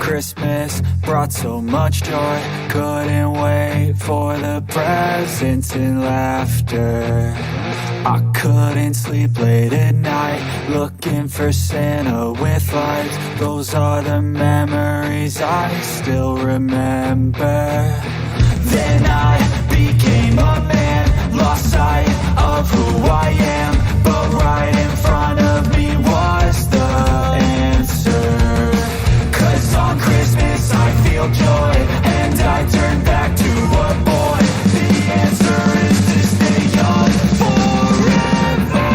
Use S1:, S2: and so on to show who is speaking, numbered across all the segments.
S1: Christmas brought so much joy. Couldn't wait for the presents and laughter. I couldn't sleep late at night, looking for Santa with lights. Those are the memories I still remember. Then I became a man, lost sight of who I am. But right in front of me was the answer. 'Cause on Christmas I feel joy, and I turn back to a boy. The answer is to stay young forever.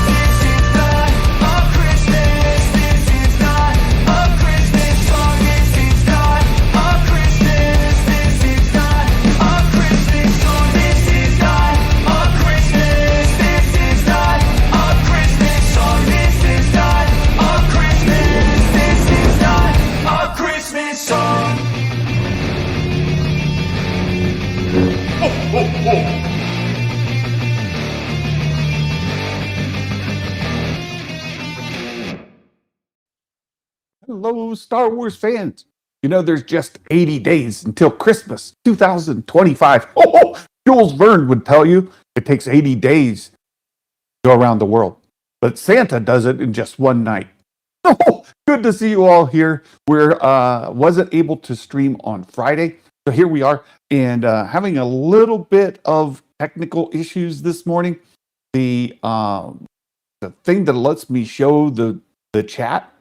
S1: This is not a Christmas, this is not a Christmas song. This is not a Christmas, this is not a Christmas song. This is not a Christmas, this is not a Christmas song. This is not a Christmas, this is not a Christmas song.
S2: Hello, Star Wars fans. You know, there's just 80 days until Christmas 2025. Jules Verne would tell you it takes 80 days to go around the world. But Santa does it in just one night. Good to see you all here. We're wasn't able to stream on Friday. So here we are, and having a little bit of technical issues this morning. The thing that lets me show the chat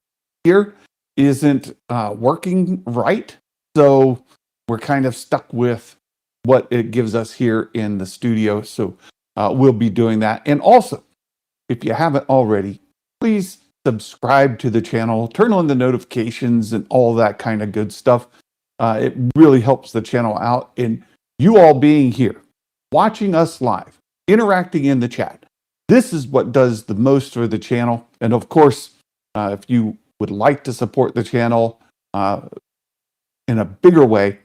S2: here isn't working right. So we're kind of stuck with what it gives us here in the studio. So we'll be doing that. And also, if you haven't already, please subscribe to the channel, turn on the notifications and all that kind of good stuff. It really helps the channel out. And you all being here, watching us live, interacting in the chat, this is what does the most for the channel. And of course, if you would like to support the channel in a bigger way,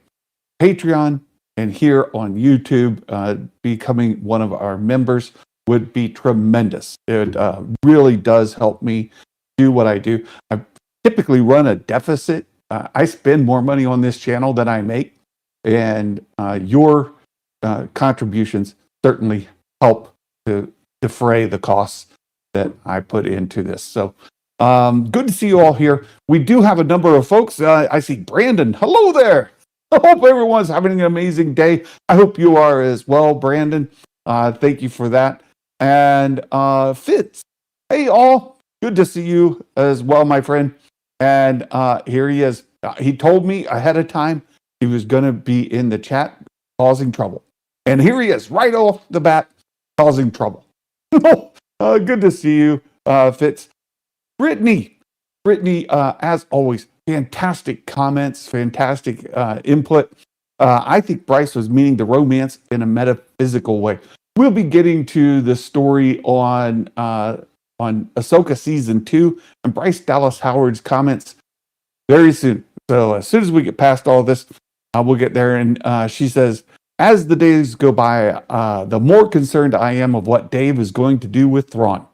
S2: Patreon and here on YouTube, becoming one of our members would be tremendous. It really does help me do what I do. I typically run a deficit. I spend more money on this channel than I make, and your contributions certainly help to defray the costs that I put into this. So good to see you all here. We do have a number of folks. I see Brandon. Hello there. I hope everyone's having an amazing day. I hope you are as well, Brandon. Thank you for that. And Fitz. Hey, all. Good to see you as well, my friend. And here he is. He told me ahead of time he was going to be in the chat causing trouble. And here he is, right off the bat, causing trouble. Good to see you, Fitz. Brittany, as always, fantastic comments, fantastic input. I think Bryce was meaning the romance in a metaphysical way. We'll be getting to the story on Ahsoka Season 2 and Bryce Dallas Howard's comments very soon. So as soon as we get past all this, we'll get there. And she says, as the days go by, the more concerned I am of what Dave is going to do with Thrawn.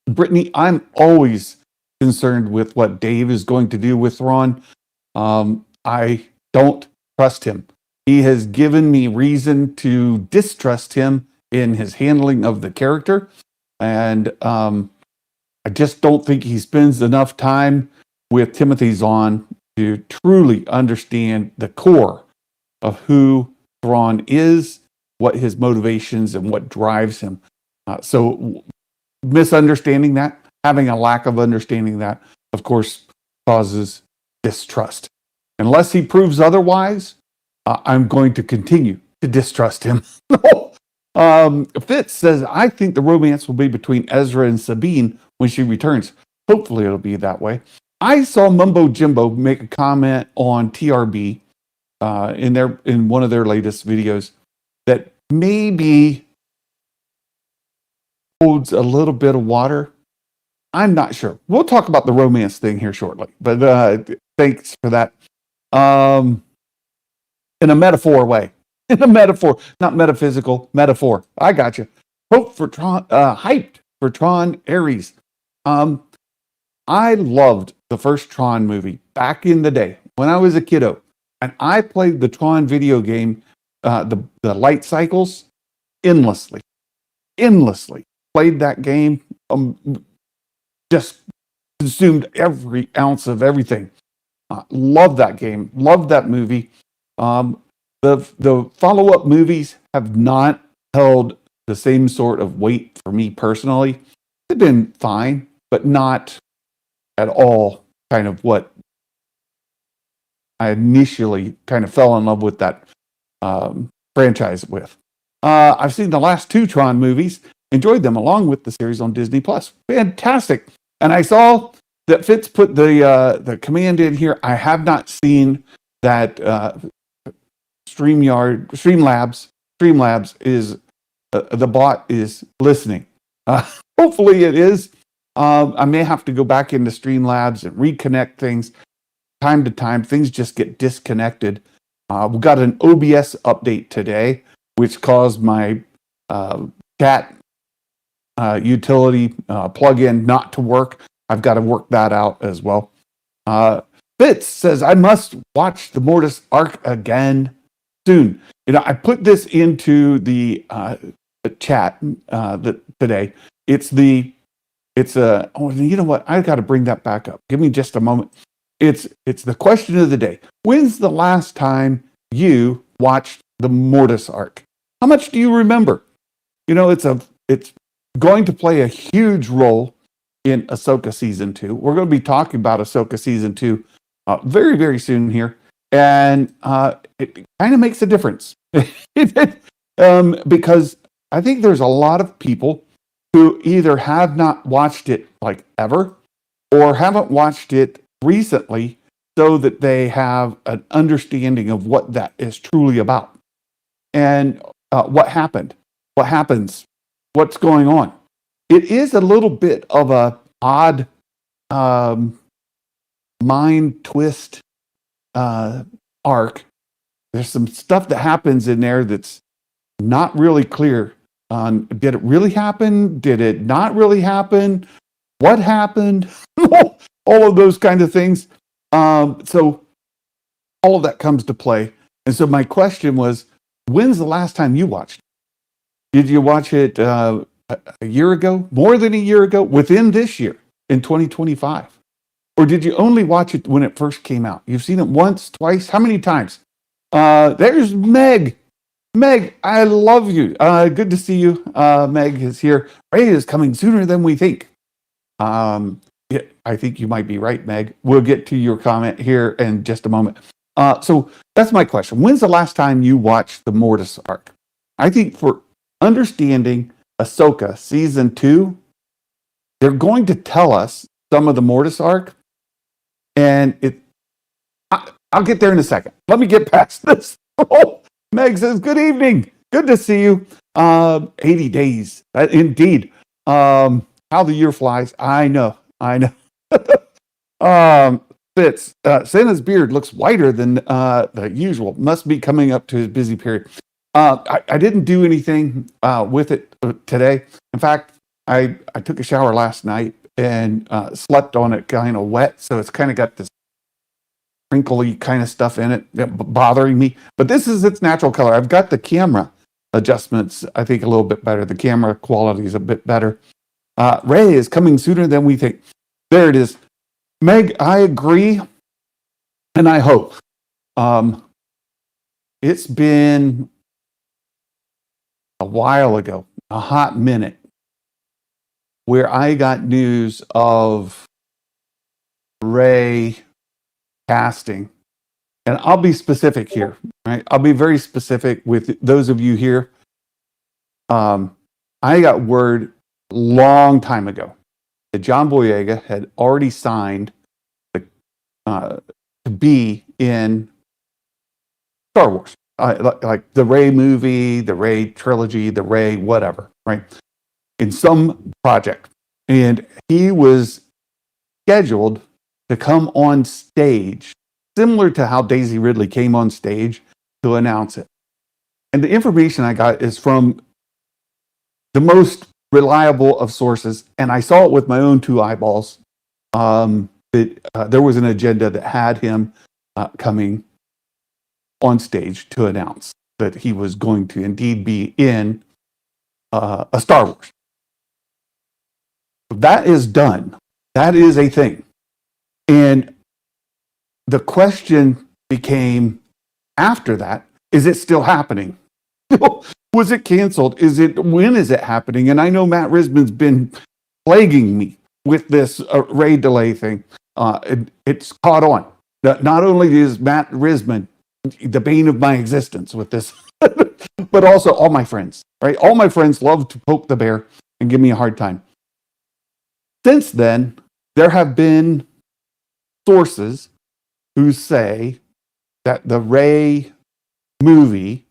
S2: Brittany, I'm always concerned with what Dave is going to do with Thrawn. I don't trust him. He has given me reason to distrust him in his handling of the character. And I just don't think he spends enough time with Timothy Zahn to truly understand the core of who Thrawn is, what his motivations and what drives him. So misunderstanding that, having a lack of understanding that, of course, causes distrust. Unless he proves otherwise, I'm going to continue to distrust him. Fitz says, I think the romance will be between Ezra and Sabine when she returns. Hopefully it'll be that way. I saw Mumbo Jimbo make a comment on TRB in one of their latest videos that maybe holds a little bit of water. I'm not sure. We'll talk about the romance thing here shortly, but thanks for that. In a metaphor way. In a metaphor, not metaphysical, metaphor. I got you. Hope for Tron, hyped for Tron Ares. I loved the first Tron movie back in the day when I was a kiddo, and I played the Tron video game, the light cycles, endlessly, endlessly. Played that game, just consumed every ounce of everything. Love that game. Love that movie. The follow up movies have not held the same sort of weight for me personally. They've been fine, but not at all kind of what I initially kind of fell in love with that franchise with. I've seen the last two Tron movies, enjoyed them along with the series on Disney Plus. Fantastic. And I saw that Fitz put the command in here. I have not seen that Streamlabs is the bot is listening. Hopefully it is. I may have to go back into Streamlabs and reconnect things. Time to time, things just get disconnected. We got an OBS update today, which caused my chat utility plugin not to work. I've got to work that out as well. Fitz says, I must watch the Mortis arc again soon. You know, I put this into the chat today. Oh, you know what? I got to bring that back up. Give me just a moment. It's the question of the day. When's the last time you watched the Mortis arc? How much do you remember? You know, it's going to play a huge role in Ahsoka season 2. We're going to be talking about Ahsoka season 2 very, very soon here, and it kind of makes a difference because I think there's a lot of people who either have not watched it like ever or haven't watched it recently so that they have an understanding of what that is truly about and what happened, what happens, what's going on. It is a little bit of a odd mind twist arc. There's some stuff that happens in there that's not really clear on, did it really happen? Did it not really happen? What happened? All of those kind of things. So all of that comes to play. And so my question was, when's the last time you watched it? Did you watch it a year ago? More than a year ago? Within this year, in 2025? Or did you only watch it when it first came out? You've seen it once, twice? How many times? There's Meg. Meg, I love you. Good to see you. Meg is here. Ray is coming sooner than we think. Yeah, I think you might be right, Meg. We'll get to your comment here in just a moment. So that's my question. When's the last time you watched the Mortis arc? I think for understanding Ahsoka season 2, they're going to tell us some of the Mortis arc, and I'll get there in a second. Let me get past this. Oh, Meg says, good evening. Good to see you. 80 days. Indeed. How the year flies. I know. Fitz, Santa's beard looks whiter than the usual. Must be coming up to his busy period. I didn't do anything with it today. In fact, I took a shower last night and slept on it kind of wet. So it's kind of got this crinkly kind of stuff in it bothering me. But this is its natural color. I've got the camera adjustments, I think, a little bit better. The camera quality is a bit better. Ray is coming sooner than we think. There it is. Meg, I agree. And I hope. It's been a while ago, a hot minute, where I got news of Ray casting. And I'll be specific here, right? I'll be very specific with those of you here. I got word a long time ago that John Boyega had already signed to be in Star Wars, like the Rey movie, the Rey trilogy, the Rey whatever, right? In some project. And he was scheduled to come on stage, similar to how Daisy Ridley came on stage to announce it. And the information I got is from the most reliable of sources, and I saw it with my own two eyeballs. that there was an agenda that had him coming on stage to announce that he was going to indeed be in a Star Wars. That is done. That is a thing. And the question became after that, is it still happening? Was it canceled? When is it happening? And I know Matt Risman's been plaguing me with this Ray delay thing. It's caught on. Not only is Matt Risman the bane of my existence with this, but also all my friends, right? All my friends love to poke the bear and give me a hard time. Since then, there have been sources who say that the Ray movie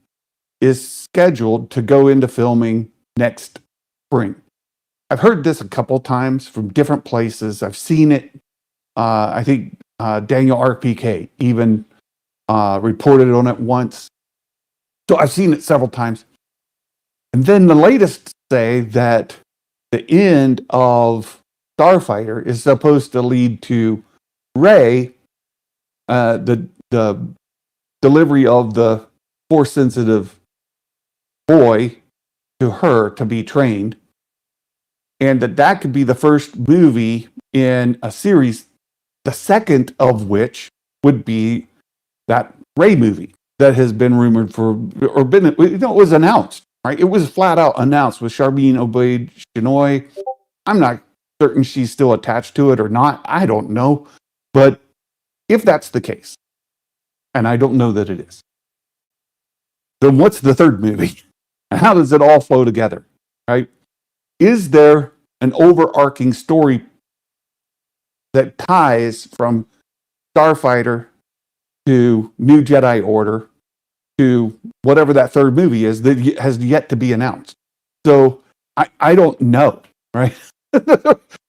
S2: is scheduled to go into filming next spring. I've heard this a couple times from different places. I've seen it. I think Daniel RPK even reported on it once. So I've seen it several times. And then the latest say that the end of Starfighter is supposed to lead to Rey, the delivery of the Force sensitive boy to her to be trained, and that could be the first movie in a series, the second of which would be that Rey movie that has been rumored it was announced, right? It was flat out announced with Charmin Obaid-Chinoy. I'm not certain she's still attached to it or not. I don't know. But if that's the case, and I don't know that it is, then what's the third movie? How does it all flow together, right? Is there an overarching story that ties from Starfighter to New Jedi Order to whatever that third movie is that has yet to be announced? So I don't know, right?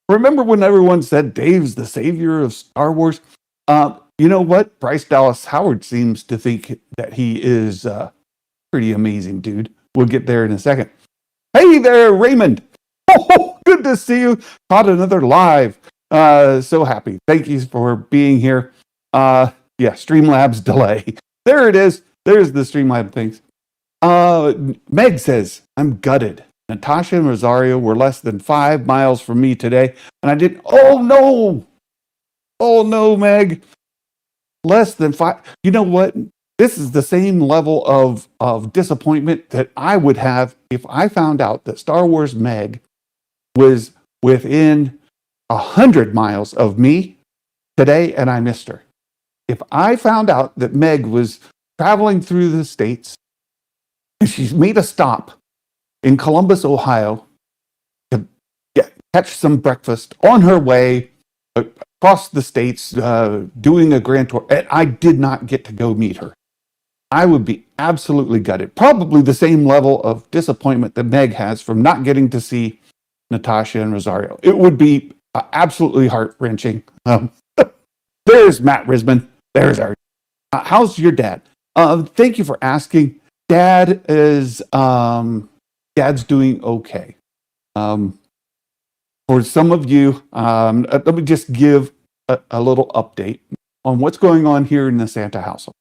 S2: Remember when everyone said Dave's the savior of Star Wars? You know what? Bryce Dallas Howard seems to think that he is a pretty amazing dude. We'll get there in a second. Hey there, Raymond. Oh, good to see you. Caught another live. So happy. Thank you for being here. Yeah, Streamlabs delay. There it is. There's the Streamlab things. Meg says, I'm gutted. Natasha and Rosario were less than 5 miles from me today, and I didn't. Oh no, Meg. Less than 5. You know what? This is the same level of disappointment that I would have if I found out that Star Wars Meg was within 100 miles of me today and I missed her. If I found out that Meg was traveling through the States and she's made a stop in Columbus, Ohio to catch some breakfast on her way across the States doing a grand tour, and I did not get to go meet her, I would be absolutely gutted. Probably the same level of disappointment that Meg has from not getting to see Natasha and Rosario. It would be absolutely heart-wrenching. There's Matt Risman. There's our. How's your dad? Thank you for asking. Dad is Dad's doing okay. For some of you, let me just give a little update on what's going on here in the Santa household.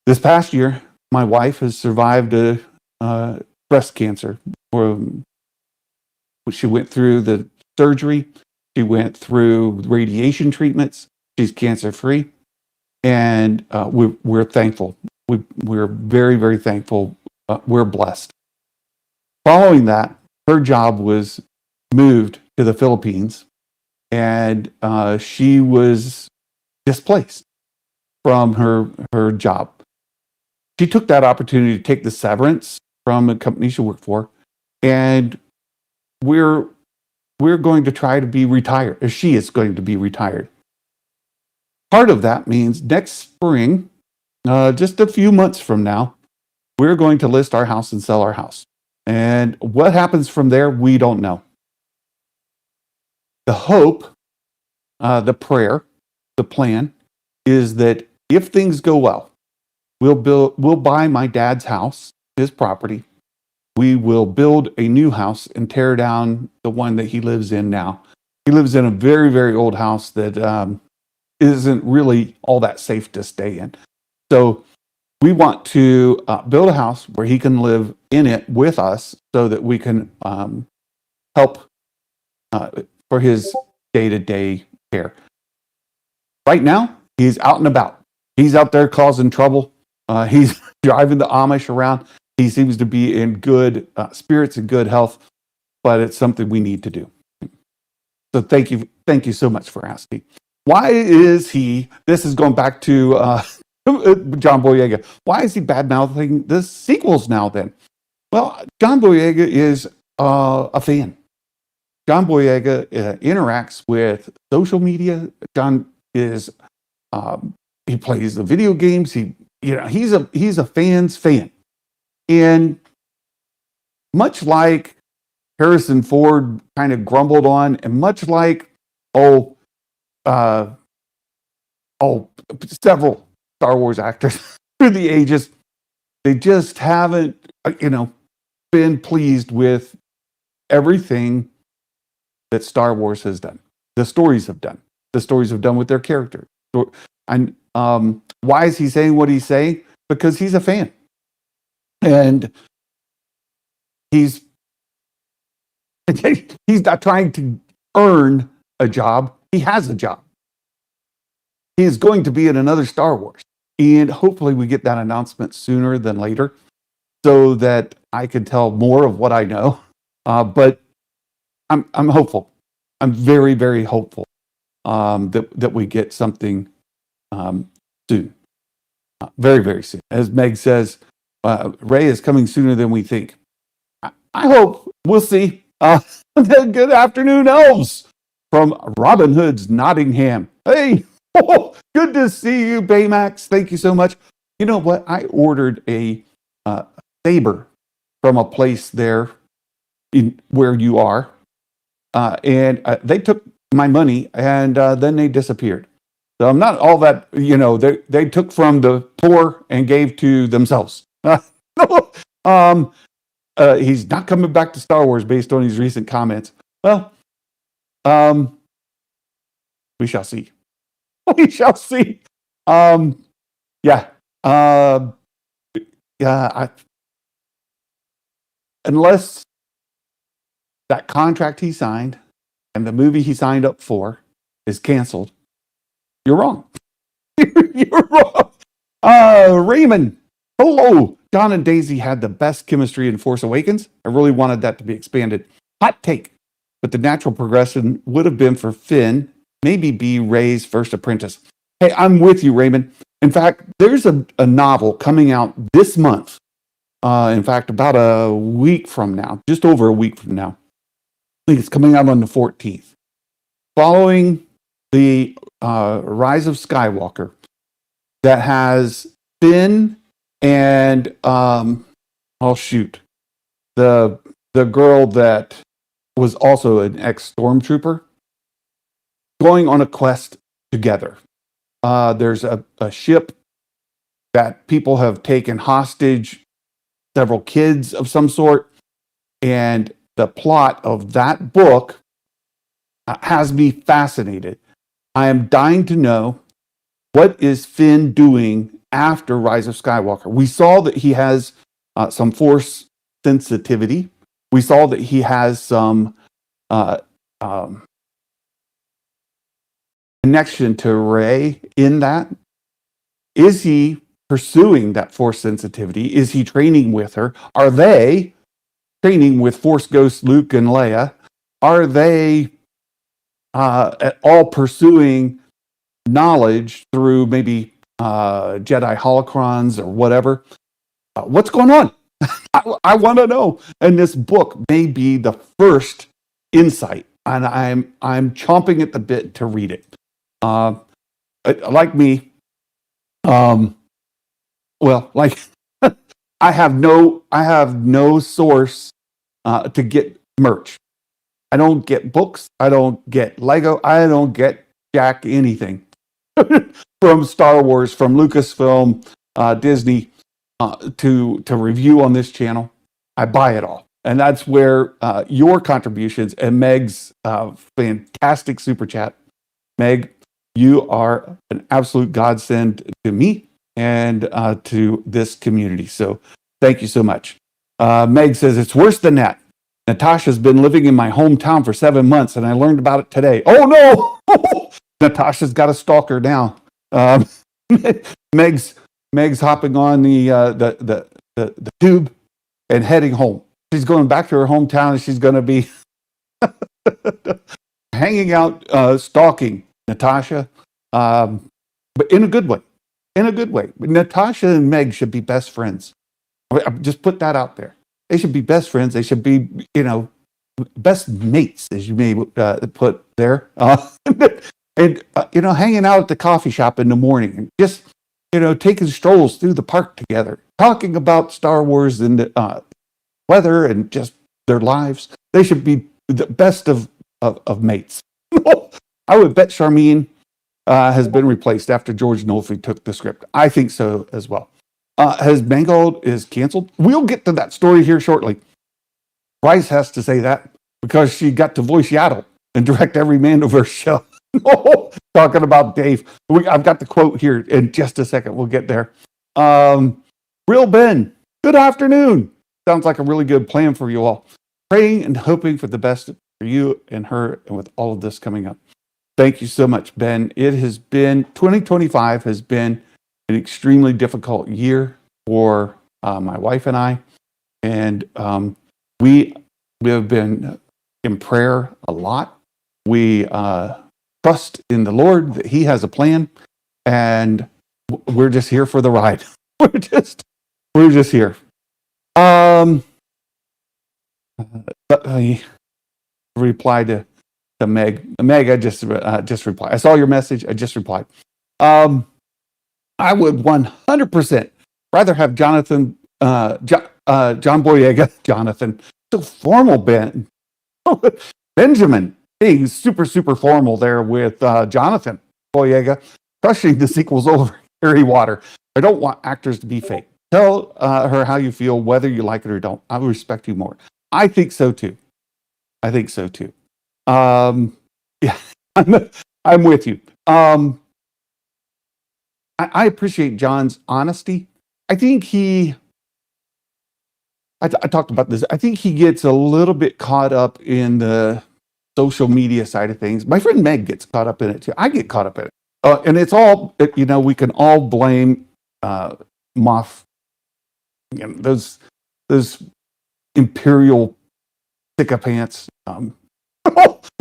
S2: This past year, my wife has survived a breast cancer. She went through the surgery. She went through radiation treatments. She's cancer-free. And we're thankful. We're very, very thankful. We're blessed. Following that, her job was moved to the Philippines, and she was displaced from her job. She took that opportunity to take the severance from a company she worked for, and we're going to try to be retired, or she is going to be retired. Part of that means next spring, just a few months from now, we're going to list our house and sell our house. And what happens from there, we don't know. The hope, the prayer, the plan is that if things go well, we'll buy my dad's house, his property. We will build a new house and tear down the one that he lives in now. He lives in a very, very old house that isn't really all that safe to stay in. So we want to build a house where he can live in it with us so that we can help for his day-to-day care. Right now, he's out and about. He's out there causing trouble. He's driving the Amish around. He seems to be in good spirits and good health, but it's something we need to do. So thank you so much for asking. Why is he, this is going back to John Boyega, why is he bad-mouthing the sequels now then? Well, John Boyega is a fan. John Boyega interacts with social media. John is he plays the video games. He's a fan's fan, and much like Harrison Ford kind of grumbled on, and much like several Star Wars actors through the ages, they just haven't been pleased with everything that Star Wars has done. The stories have done with their characters. And why is he saying what he's saying? Because he's a fan, and he's not trying to earn a job. He has a job. He is going to be in another Star Wars, and hopefully we get that announcement sooner than later, so that I can tell more of what I know. But I'm hopeful. I'm very, very hopeful that we get something soon. Very, very soon. As Meg says, Rey is coming sooner than we think. I hope. We'll see. Good afternoon, elves, from Robin Hood's Nottingham. Hey, good to see you, Baymax. Thank you so much. You know what? I ordered a saber from a place there where you are. And they took my money, and then they disappeared. So I'm not all that, they took from the poor and gave to themselves. He's not coming back to Star Wars based on his recent comments. Well, we shall see. We shall see. Unless that contract he signed and the movie he signed up for is canceled, you're wrong. You're wrong. Raymond, hello. John and Daisy had the best chemistry in Force Awakens. I really wanted that to be expanded. Hot take. But the natural progression would have been for Finn, maybe be Rey's first apprentice. Hey, I'm with you, Raymond. In fact, there's a novel coming out this month. In fact, about a week from now, just over a week from now. I think it's coming out on the 14th. Following the Rise of Skywalker, that has Finn and the girl that was also an ex-stormtrooper going on a quest together. There's a ship that people have taken hostage, several kids of some sort, and the plot of that book has me fascinated. I am dying to know, what is Finn doing after Rise of Skywalker? We saw that he has some force sensitivity. We saw that he has some connection to Rey in that. Is he pursuing that force sensitivity? Is he training with her? Are they training with Force Ghost Luke and Leia? Are they at all pursuing knowledge through maybe Jedi holocrons or whatever? What's going on? I want to know. And this book may be the first insight, and I'm chomping at the bit to read it. Like me, I have no source to get merch. I don't get books. I don't get Lego. I don't get jack anything from Star Wars, from Lucasfilm, Disney, to review on this channel. I buy it all. And that's where your contributions and Meg's fantastic super chat. Meg, you are an absolute godsend to me and to this community. So thank you so much. Meg says, it's worse than that. Natasha's been living in my hometown for 7 months, and I learned about it today. Oh, no! Natasha's got a stalker now. Meg's hopping on the tube and heading home. She's going back to her hometown, and she's going to be hanging out, stalking Natasha, but in a good way. In a good way. Natasha and Meg should be best friends. I just put that out there. They should be best friends. They should be, best mates, as you may put there. And hanging out at the coffee shop in the morning and just, taking strolls through the park together, talking about Star Wars and weather and just their lives. They should be the best of mates. I would bet Charmine has been replaced after George Nolfi took the script. I think so as well. Has Mangold is canceled? We'll get to that story here shortly. Bryce has to say that because she got to voice Yaddle and direct every Mandoverse show. Talking about Dave. I've got the quote here in just a second. We'll get there. Real Ben, good afternoon. Sounds like a really good plan for you all. Praying and hoping for the best for you and her and with all of this coming up. Thank you so much, Ben. 2025 has been an extremely difficult year for my wife and I. And we have been in prayer a lot. We trust in the Lord that He has a plan, and we're just here for the ride. We're just here. Let me reply to Meg. Meg, I just replied. I saw your message. I just replied. I would 100% rather have Jonathan, John Boyega, Jonathan, so formal, Benjamin being super, super formal there with Jonathan Boyega, crushing the sequels over Harry Water. I don't want actors to be fake. Tell her how you feel, whether you like it or don't. I will respect you more. I think so too. Yeah, I'm with you. I appreciate John's honesty. I think I talked about this. I think he gets a little bit caught up in the social media side of things. My friend Meg gets caught up in it too. I get caught up in it. And it's all, we can all blame Moff, those imperial sycophants, Moff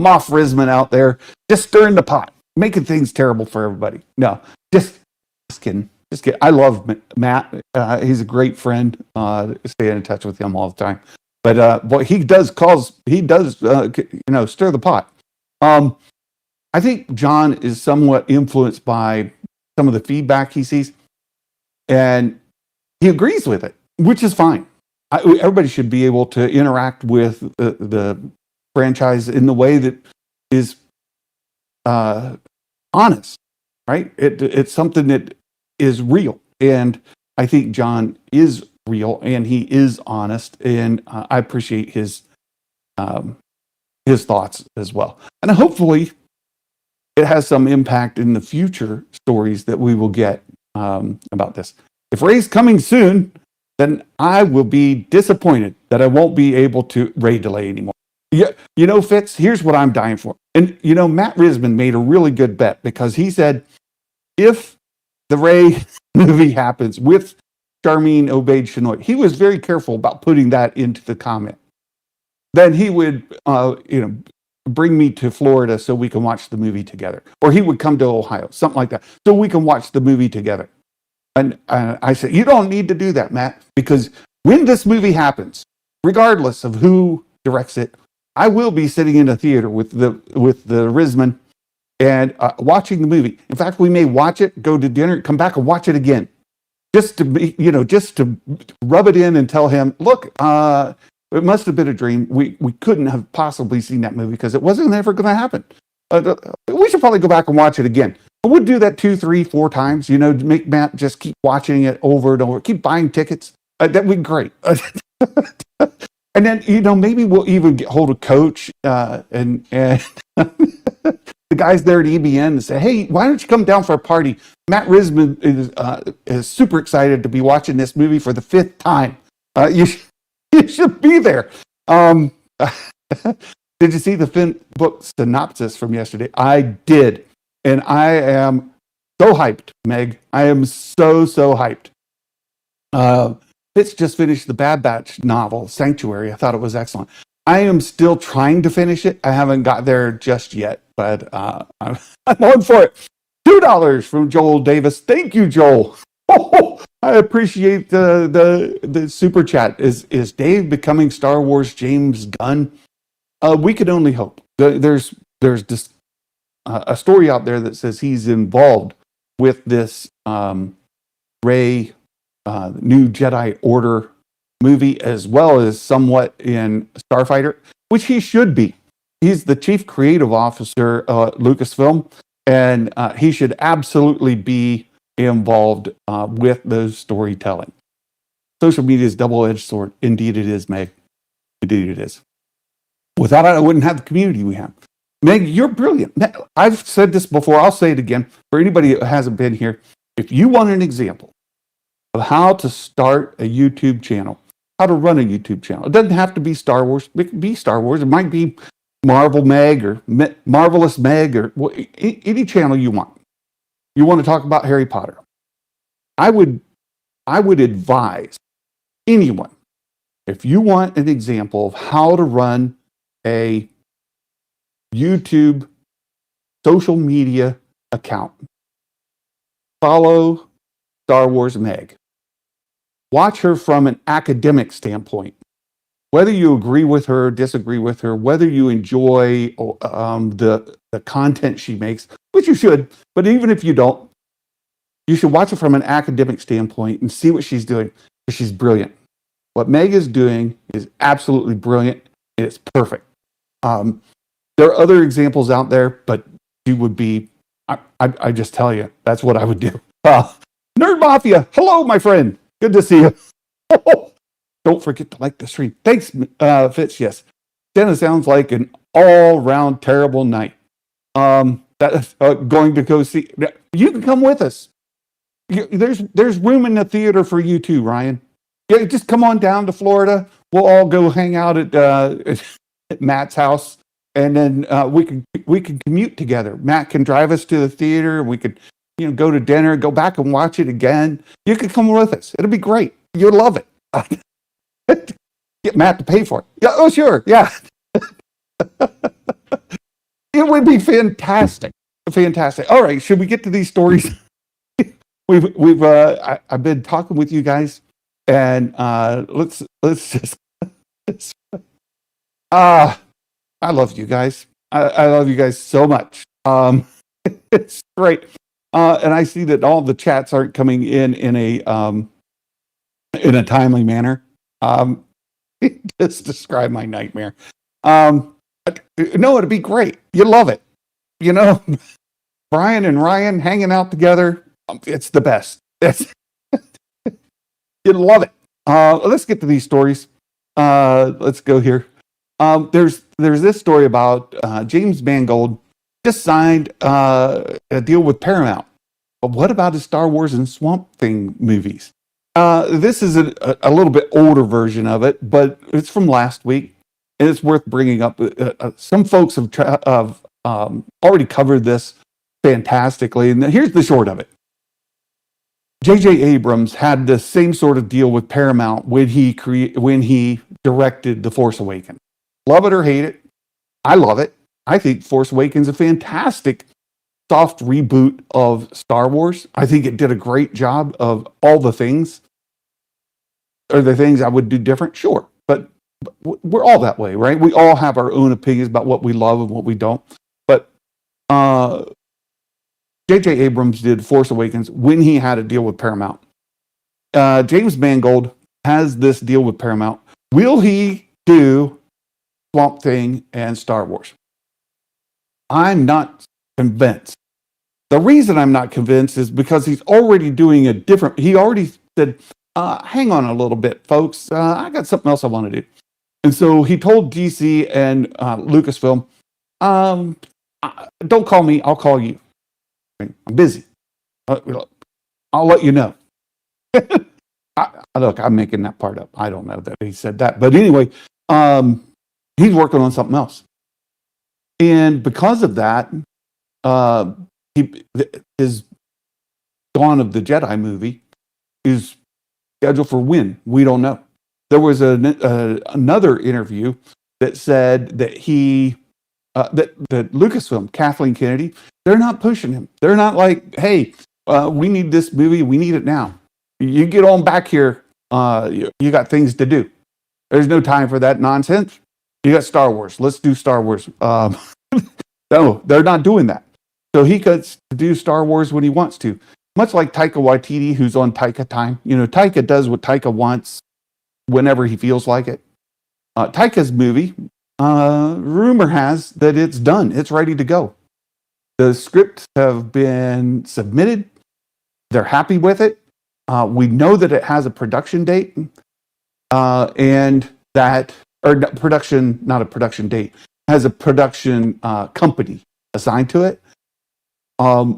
S2: Risman out there, just stirring the pot, making things terrible for everybody. No, just kidding. I love Matt. He's a great friend. Stay in touch with him all the time. But what he does stir the pot. I think John is somewhat influenced by some of the feedback he sees, and he agrees with it, which is fine. Everybody should be able to interact with the franchise in the way that is honest, right? It's something that is real, and I think John is real and he is honest, and I appreciate his thoughts as well. And hopefully, it has some impact in the future stories that we will get about this. If Ray's coming soon, then I will be disappointed that I won't be able to Ray delay anymore. Yeah, Fitz, here's what I'm dying for. And, Matt Risman made a really good bet because he said, if the Ray movie happens with Charmine Obaid-Chinoy, he was very careful about putting that into the comment. Then he would, bring me to Florida so we can watch the movie together. Or he would come to Ohio, something like that, so we can watch the movie together. And I said, you don't need to do that, Matt, because when this movie happens, regardless of who directs it, I will be sitting in a theater with the Risman and watching the movie. In fact, we may watch it, go to dinner, come back and watch it again, just to rub it in and tell him, look, it must have been a dream. We couldn't have possibly seen that movie because it wasn't ever going to happen. We should probably go back and watch it again. I would do that 2, 3, 4 times, to make Matt just keep watching it over and over, keep buying tickets. That would be great. And then, maybe we'll even get hold of Coach and the guys there at EBN and say, hey, why don't you come down for a party? Matt Risman is super excited to be watching this movie for the 5th time. You should be there. Did you see the book synopsis from yesterday? I did. And I am so hyped, Meg. I am so hyped. Fitz just finished the Bad Batch novel, Sanctuary. I thought it was excellent. I am still trying to finish it. I haven't got there just yet, but I'm on for it. $2 from Joel Davis. Thank you, Joel. Oh, I appreciate the super chat. Is Dave becoming Star Wars James Gunn? We could only hope. There's this a story out there that says he's involved with this Rey New Jedi Order movie, as well as somewhat in Starfighter, which he should be. He's the chief creative officer at Lucasfilm, and he should absolutely be involved with those storytelling. Social media is a double-edged sword. Indeed it is, Meg. Indeed it is. Without it, I wouldn't have the community we have. Meg, you're brilliant. I've said this before. I'll say it again. For anybody that hasn't been here, if you want an example of how to start a YouTube channel, how to run a YouTube channel, it doesn't have to be Star Wars. It can be Star Wars. It might be Marvel Meg or Marvelous Meg or any channel you want. You want to talk about Harry Potter. I would advise anyone, if you want an example of how to run a YouTube social media account, follow Star Wars Meg. Watch her from an academic standpoint. Whether you agree with her, disagree with her, whether you enjoy the content she makes, which you should, but even if you don't, you should watch it from an academic standpoint and see what she's doing, because she's brilliant. What Meg is doing is absolutely brilliant, and it's perfect. There are other examples out there, but she would be, I just tell you, that's what I would do. Nerd Mafia, hello, my friend. Good to see you. Don't forget to like the stream. Thanks, Fitz. Yes. Jenna sounds like an all-round terrible night. Going to go see. You can come with us. There's room in the theater for you too, Ryan. Yeah, just come on down to Florida. We'll all go hang out at Matt's house, and then we can commute together. Matt can drive us to the theater. We could, go to dinner, go back and watch it again. You could come with us. It'll be great. You'll love it. Get Matt to pay for it. Yeah, oh sure, yeah. It would be fantastic. Fantastic. All right, should we get to these stories? I've been talking with you guys, and let's just. I love you guys. I love you guys so much. It's great, and I see that all the chats aren't coming in a timely manner. Just describe my nightmare. No, it'd be great. You love it. Brian and Ryan hanging out together. It's the best. You love it. Let's get to these stories. Let's go here. There's this story about James Mangold just signed a deal with Paramount. But what about his Star Wars and Swamp Thing movies? This is a little bit older version of it, but it's from last week, and it's worth bringing up. Some folks have already covered this fantastically, and here's the short of it. J.J. Abrams had the same sort of deal with Paramount when he directed The Force Awakens. Love it or hate it, I love it. I think Force Awakens is a fantastic soft reboot of Star Wars. I think it did a great job of all the things. Are there things I would do different? Sure. But we're all that way, right? We all have our own opinions about what we love and what we don't. But J.J. Abrams did Force Awakens when he had a deal with Paramount. James Mangold has this deal with Paramount. Will he do Swamp Thing and Star Wars? I'm not convinced. The reason I'm not convinced is because he's already doing he already said, hang on a little bit, folks. I got something else I want to do. And so he told DC and Lucasfilm, don't call me, I'll call you. I'm busy. I'll let you know. Look, I'm making that part up. I don't know that he said that. But anyway, he's working on something else. And because of that, his Dawn of the Jedi movie is scheduled for when? We don't know. There was another interview that said that that Lucasfilm, Kathleen Kennedy, they're not pushing him. They're not like, hey, we need this movie. We need it now. You get on back here. You got things to do. There's no time for that nonsense. You got Star Wars. Let's do Star Wars. No, they're not doing that. So he gets to do Star Wars when he wants to. Much like Taika Waititi, who's on Taika time. Taika does what Taika wants whenever he feels like it. Taika's movie, rumor has that it's done. It's ready to go. The scripts have been submitted. They're happy with it. We know that it has a production date, and that, or production, not a production date, has a production company assigned to it.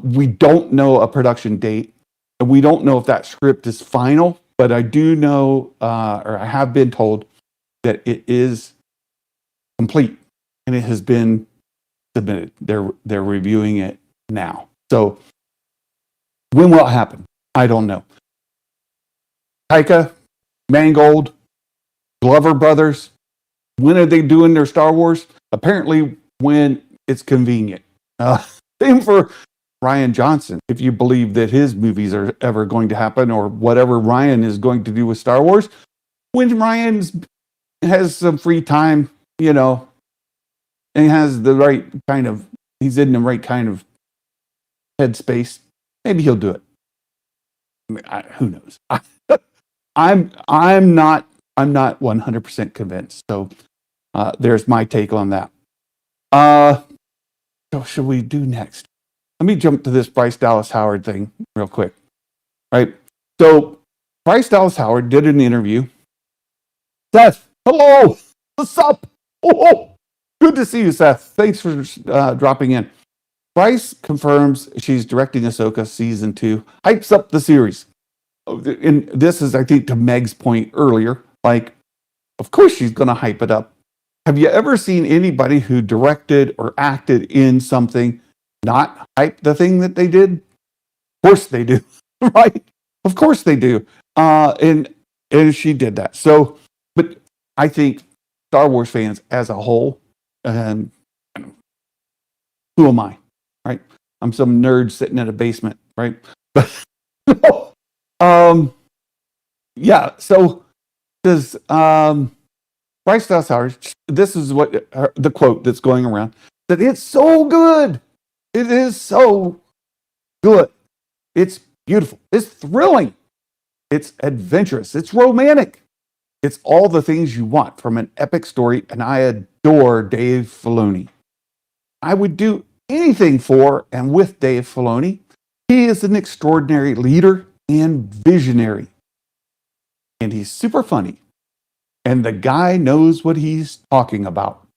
S2: We don't know a production date, and we don't know if that script is final, but I do know, or I have been told, that it is complete and it has been submitted. They're reviewing it now. So when will it happen? I don't know. Taika, Mangold, Glover brothers, when are they doing their Star Wars? Apparently when it's convenient. Same for Ryan Johnson, if you believe that his movies are ever going to happen, or whatever Ryan is going to do with Star Wars. When Ryan has some free time, and has the right kind of, he's in the right kind of headspace, maybe he'll do it. Who knows? I'm not 100% convinced. So there's my take on that. What should we do next? Let me jump to this Bryce Dallas Howard thing real quick. Right. So Bryce Dallas Howard did an interview. Seth, hello. What's up? Oh, good to see you, Seth. Thanks for dropping in. Bryce confirms she's directing Ahsoka season 2, hypes up the series. And this is, I think, to Meg's point earlier. Like, of course she's going to hype it up. Have you ever seen anybody who directed or acted in something not hype the thing that they did? Of course they do, right? Of course they do. And she did that. So, but I think Star Wars fans as a whole, who am I, right? I'm some nerd sitting in a basement, right? But yeah. So does Bryce Dallas Howard? This is what the quote that's going around, that it's so good. It is so good. It's beautiful. It's thrilling. It's adventurous. It's romantic. It's all the things you want from an epic story, and I adore Dave Filoni. I would do anything for and with Dave Filoni. He is an extraordinary leader and visionary. And he's super funny. And the guy knows what he's talking about.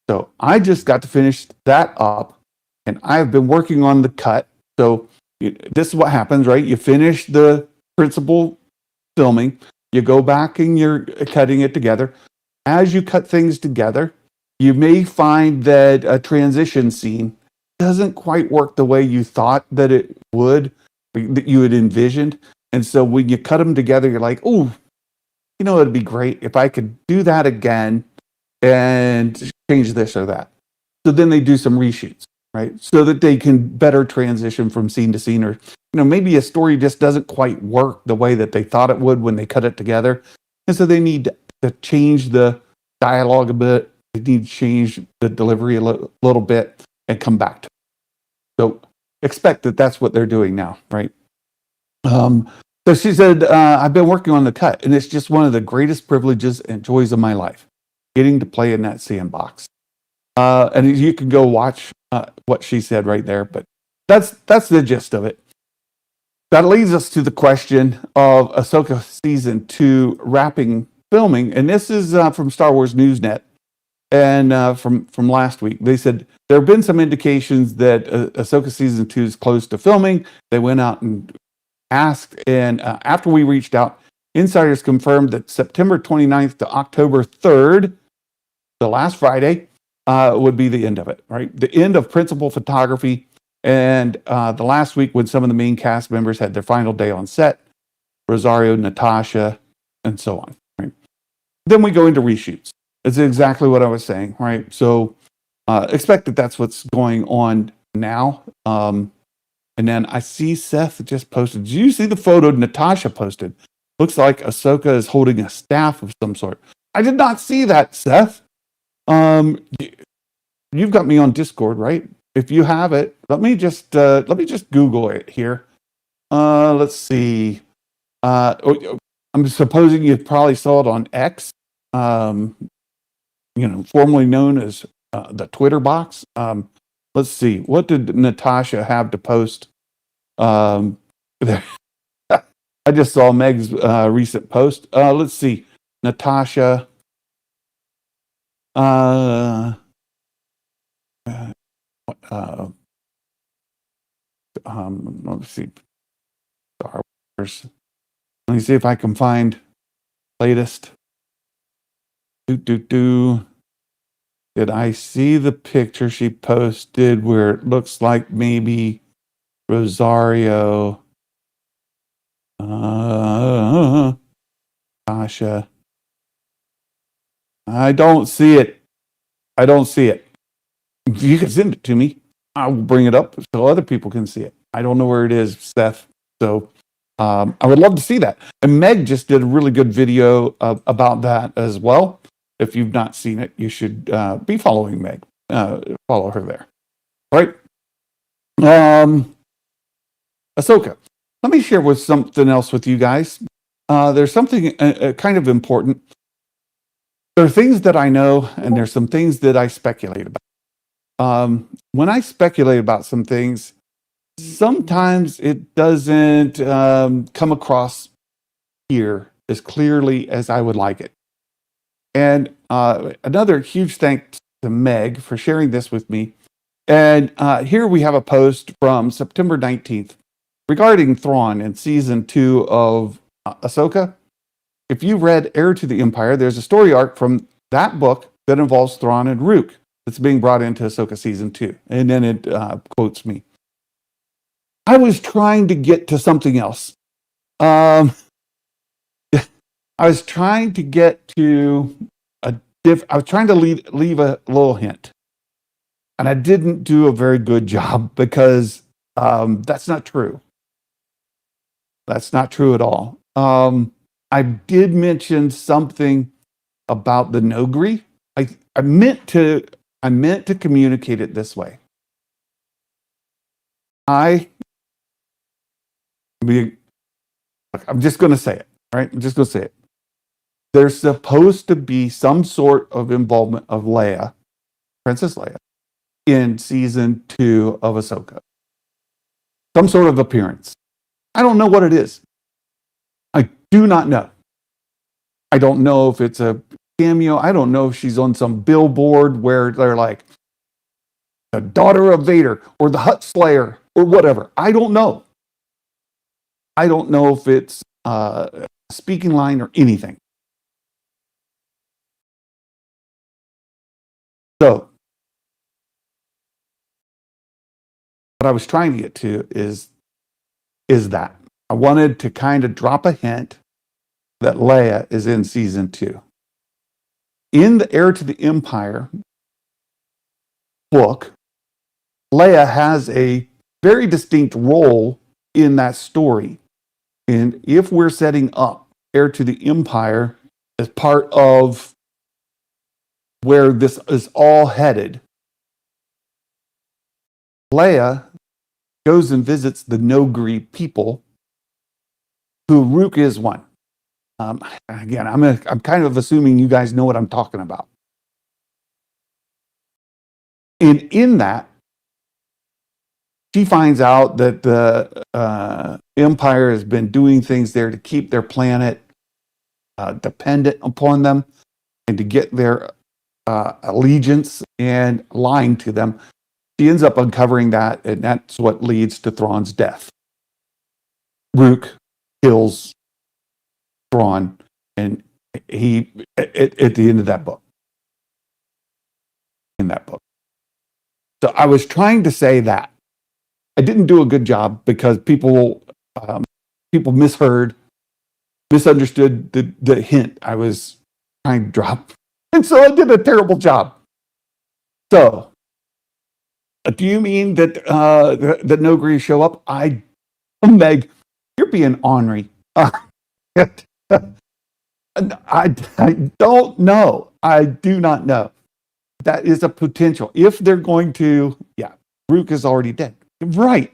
S2: So I just got to finish that up. And I've been working on the cut. So this is what happens, right? You finish the principal filming. You go back and you're cutting it together. As you cut things together, you may find that a transition scene doesn't quite work the way you thought that it would, that you had envisioned. And so when you cut them together, you're like, oh, it'd be great if I could do that again and change this or that. So then they do some reshoots, right? So that they can better transition from scene to scene, or, maybe a story just doesn't quite work the way that they thought it would when they cut it together. And so they need to change the dialogue a bit. They need to change the delivery a little bit and come back to it. So expect that that's what they're doing now, right? So she said, I've been working on the cut, and it's just one of the greatest privileges and joys of my life, getting to play in that sandbox. And you can go watch what she said right there, but that's the gist of it. That leads us to the question of Ahsoka season 2 wrapping filming, and this is from Star Wars Newsnet, and from last week. They said there have been some indications that Ahsoka season 2 is close to filming. They went out and asked, and after we reached out, insiders confirmed that September 29th to October 3rd, the last Friday, would be the end of it, right? The end of principal photography, and the last week when some of the main cast members had their final day on set, Rosario, Natasha, and so on, right? Then we go into reshoots. It's exactly what I was saying, right? So expect that that's what's going on now. And then I see Seth just posted. Did you see the photo Natasha posted? Looks like Ahsoka is holding a staff of some sort. I did not see that, Seth. You've got me on Discord, right? If you have it, let me just Google it here. Let's see. I'm supposing you probably saw it on X. Formerly known as the Twitter box. Let's see. What did Natasha have to post? I just saw Meg's recent post. Let's see. Natasha. Let's see. Star Wars. Let me see if I can find latest. Did I see the picture she posted where it looks like maybe Rosario, Tasha? I don't see it. If you can send it to me, I will bring it up so other people can see it. I don't know where it is, Seth. So I would love to see that. And Meg just did a really good video about that as well. If you've not seen it, you should be following Meg. Follow her there. All right. Ahsoka. Let me share with something else with you guys. There's something kind of important. There are things that I know, and there's some things that I speculate about. When I speculate about some things, sometimes it doesn't come across here as clearly as I would like it. And another huge thanks to Meg for sharing this with me. And here we have a post from September 19th regarding Thrawn in season 2 of Ahsoka. If you read Heir to the Empire, there's a story arc from that book that involves Thrawn and Rook that's being brought into Ahsoka season 2. And then it quotes me. I was trying to get to something else. I was trying to get to I was trying to leave a little hint. And I didn't do a very good job because that's not true. That's not true at all. I did mention something about the Nogri. I meant to communicate it this way. I'm just going to say it, right? I'm just going to say it. There's supposed to be some sort of involvement of Leia, Princess Leia, in season 2 of Ahsoka. Some sort of appearance. I don't know what it is. I do not know. I don't know if it's a cameo. I don't know if she's on some billboard where they're like, the daughter of Vader or the Hutt Slayer or whatever. I don't know. I don't know if it's a speaking line or anything. So, what I was trying to get to is that I wanted to kind of drop a hint that Leia is in season 2. In the Heir to the Empire book, Leia has a very distinct role in that story. And if we're setting up Heir to the Empire as part of where this is all headed, Leia goes and visits the Nogri people, who Rook is one. Again, I'm kind of assuming you guys know what I'm talking about. And in that, she finds out that the Empire has been doing things there to keep their planet dependent upon them and to get their allegiance and lying to them. She ends up uncovering that, and that's what leads to Thrawn's death. Rook kills Thrawn, and he at the end of that book. In that book. So I was trying to say that. I didn't do a good job because people misheard, misunderstood the hint I was trying to drop. And so I did a terrible job. So, do you mean that the Nogri show up? Meg, you're being ornery. I don't know. I do not know. That is a potential. If they're going to, Rook is already dead. Right.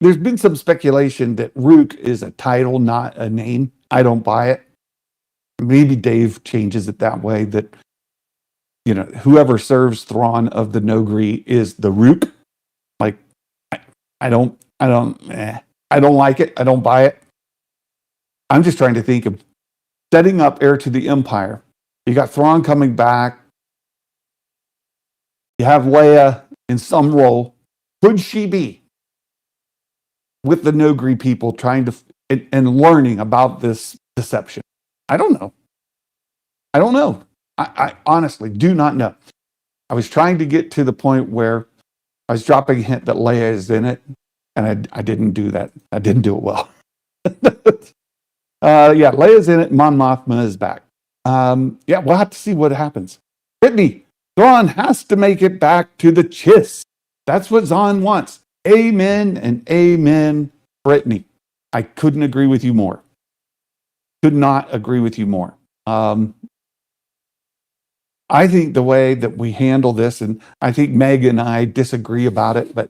S2: There's been some speculation that Rook is a title, not a name. I don't buy it. Maybe Dave changes it that way, that whoever serves Thrawn of the Nogri is the Rook. Like, I don't like it. I don't buy it. I'm just trying to think of setting up Heir to the Empire. You got Thrawn coming back. You have Leia in some role. Could she be with the Nogri people trying to and learning about this deception? I don't know. I honestly do not know. I was trying to get to the point where I was dropping a hint that Leia is in it, and I didn't do that. I didn't do it well. Leia's in it. Mon Mothma is back. We'll have to see what happens. Brittany, Thrawn has to make it back to the Chiss. That's what Zahn wants. Amen and amen, Brittany. I couldn't agree with you more. Could not agree with you more. I think the way that we handle this, and I think Meg and I disagree about it, but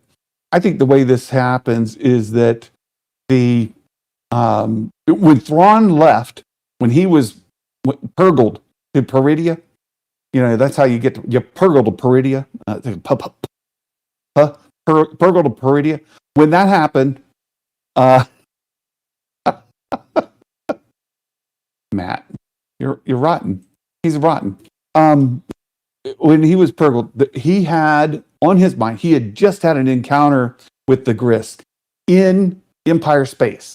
S2: I think the way this happens is that when Thrawn left, when he was purgled to Peridia, that's how you purgle to Peridia. Purgle to Peridia. When that happened, Matt, you're rotten. He's rotten. When he was purgled, he had on his mind, he had just had an encounter with the Grisk in Empire space.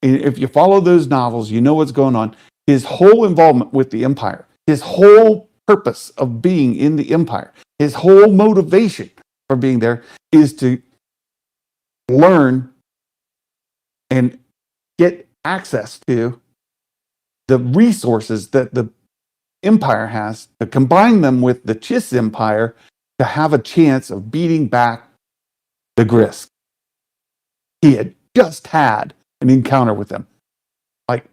S2: If you follow those novels, you know what's going on. His whole involvement with the Empire, his whole purpose of being in the Empire, his whole motivation for being there is to learn and get access to the resources that the Empire has, to combine them with the Chiss Empire to have a chance of beating back the Grisk. He had just had an encounter with them, like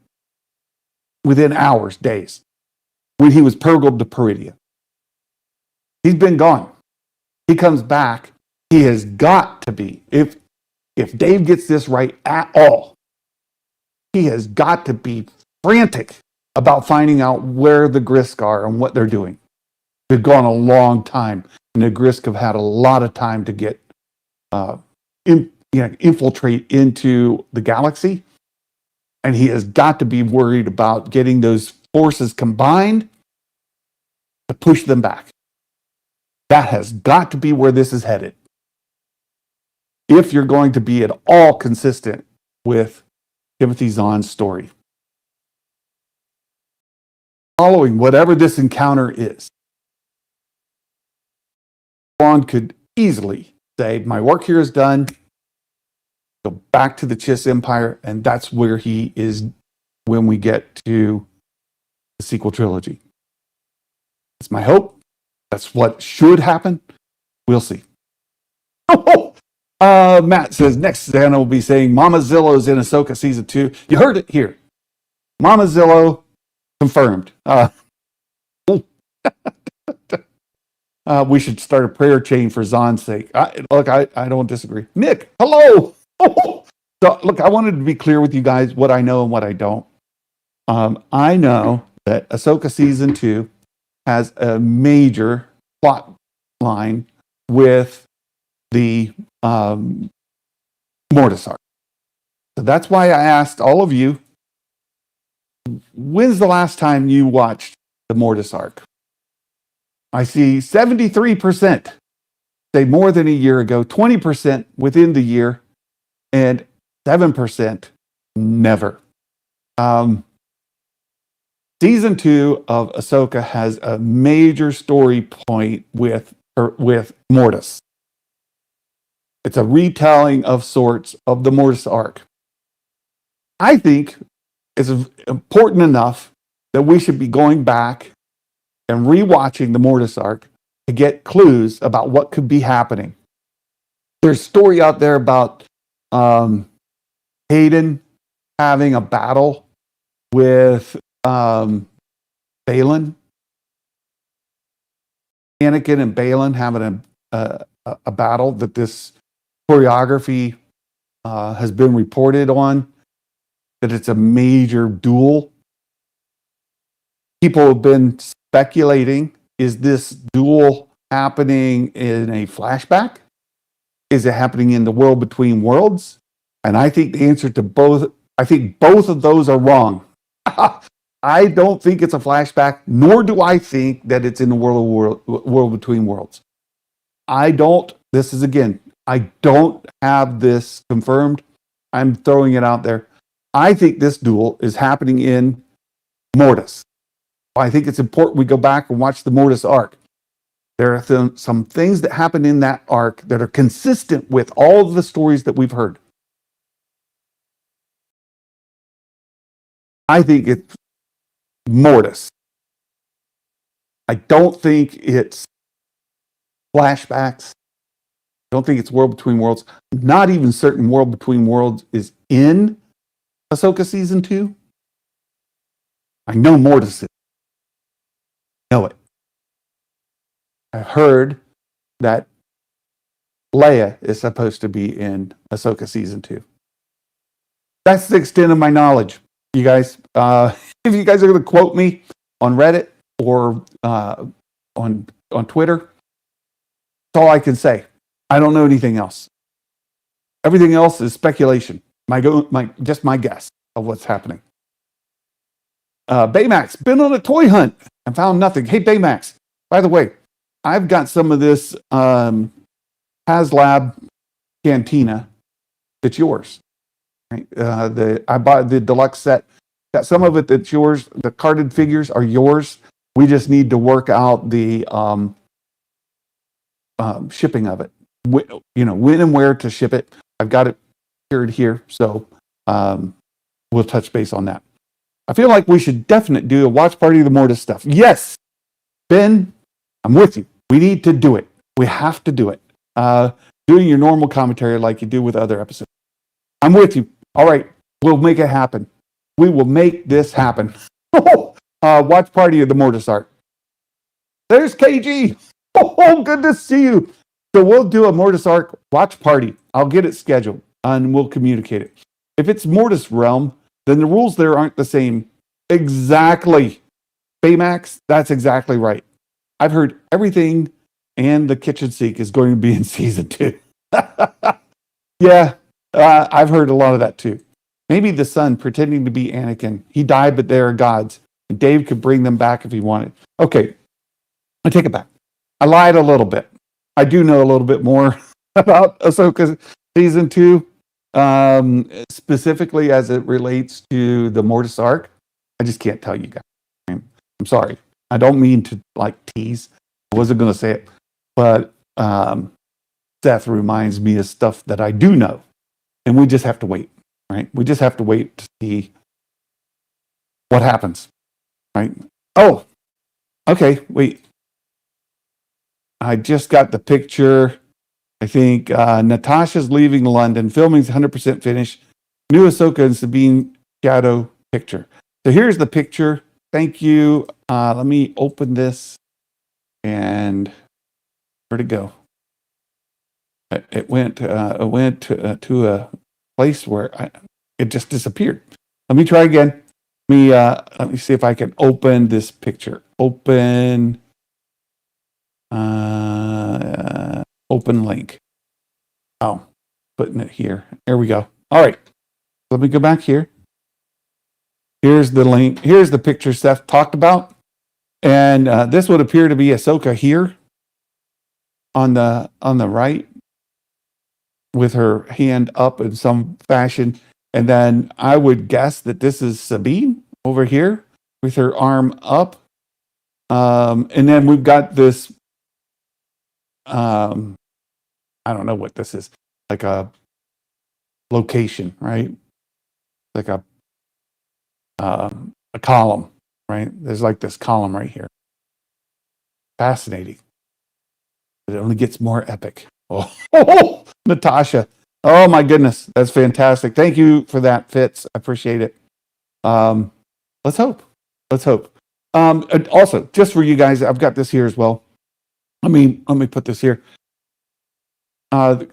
S2: within hours, days, when he was purgled to Peridia. He's been gone. He comes back. He has got to be, if Dave gets this right at all, he has got to be frantic about finding out where the Grisk are and what they're doing. They've gone a long time, and the Grisk have had a lot of time to get infiltrate into the galaxy, and he has got to be worried about getting those forces combined to push them back. That has got to be where this is headed. If you're going to be at all consistent with Timothy Zahn's story. Following whatever this encounter is, Thrawn could easily say, my work here is done, go back to the Chiss Empire, and that's where he is when we get to the sequel trilogy. That's my hope. That's what should happen. We'll see. Matt says, next Xana will be saying, Mama Zillow's in Ahsoka Season 2. You heard it here. Mama Zillow, confirmed. We should start a prayer chain for Zahn's sake. I don't disagree. Nick, hello. So, look, I wanted to be clear with you guys what I know and what I don't. I know that Ahsoka Season 2 has a major plot line with the Mortisar. So that's why I asked all of you when's the last time you watched the Mortis arc? I see 73% say more than a year ago, 20% within the year, and 7% never. Season 2 of Ahsoka has a major story point with Mortis. It's a retelling of sorts of the Mortis arc. I think it's important enough that we should be going back and rewatching the Mortis arc to get clues about what could be happening. There's a story out there about Hayden having a battle with Balin. Anakin and Balin having a battle that this choreography has been reported on, that it's a major duel. People have been speculating, is this duel happening in a flashback? Is it happening in the world between worlds? And I think the answer to both, I think both of those are wrong. I don't think it's a flashback, nor do I think that it's in the world between worlds. I don't have this confirmed. I'm throwing it out there. I think this duel is happening in Mortis. I think it's important we go back and watch the Mortis arc. There are some things that happen in that arc that are consistent with all of the stories that we've heard. I think it's Mortis. I don't think it's flashbacks. I don't think it's World Between Worlds. Not even certain World Between Worlds is in Ahsoka Season 2. I know Mortis is. I know it. I've heard that Leia is supposed to be in Ahsoka Season 2. That's the extent of my knowledge, you guys. If you guys are going to quote me on Reddit or on Twitter, that's all I can say. I don't know anything else. Everything else is speculation. Just my guess of what's happening. Baymax, been on a toy hunt and found nothing. Hey, Baymax, by the way, I've got some of this Haslab Cantina that's yours. Right? I bought the deluxe set. Got some of it that's yours. The carded figures are yours. We just need to work out the shipping of it. When and where to ship it. I've got it secured here, so we'll touch base on that. I feel like we should definitely do a watch party of the Mortis stuff. Yes, Ben, I'm with you. We need to do it. We have to do it. Doing your normal commentary like you do with other episodes. I'm with you. All right, we'll make it happen. We will make this happen. Watch party of the Mortis arc. There's KG. Oh, good to see you. So we'll do a Mortis arc watch party. I'll get it scheduled and we'll communicate it. If it's Mortis realm, then the rules there aren't the same. Exactly. Baymax, that's exactly right. I've heard everything, and the kitchen sink is going to be in season 2. Yeah, I've heard a lot of that too. Maybe the son pretending to be Anakin. He died, but they are gods. And Dave could bring them back if he wanted. Okay, I take it back. I lied a little bit. I do know a little bit more about Ahsoka season 2, specifically as it relates to the Mortis arc. I just can't tell you guys. I'm sorry. I don't mean to tease. I wasn't going to say it, but Seth reminds me of stuff that I do know, and we just have to wait, right? We just have to wait to see what happens, right? Oh, okay. Wait. I just got the picture. I think Natasha's leaving London. Filming's 100% finished. New Ahsoka and Sabine shadow picture. So here's the picture. Thank you. Let me open this. And where'd it go? It went to a place where it just disappeared. Let me try again. Let me see if I can open this picture. Open link. Oh, putting it here. There we go. All right. Let me go back here. Here's the link. Here's the picture Seth talked about. And this would appear to be Ahsoka here on the right with her hand up in some fashion. And then I would guess that this is Sabine over here with her arm up. And then we've got this, I don't know what this is, like a location, right? Like a column, right? There's like this column right here. Fascinating. It only gets more epic. Oh, Natasha. Oh my goodness. That's fantastic. Thank you for that, Fitz. I appreciate it. Let's hope. Let's hope. And also, just for you guys, I've got this here as well. Let me put this here. The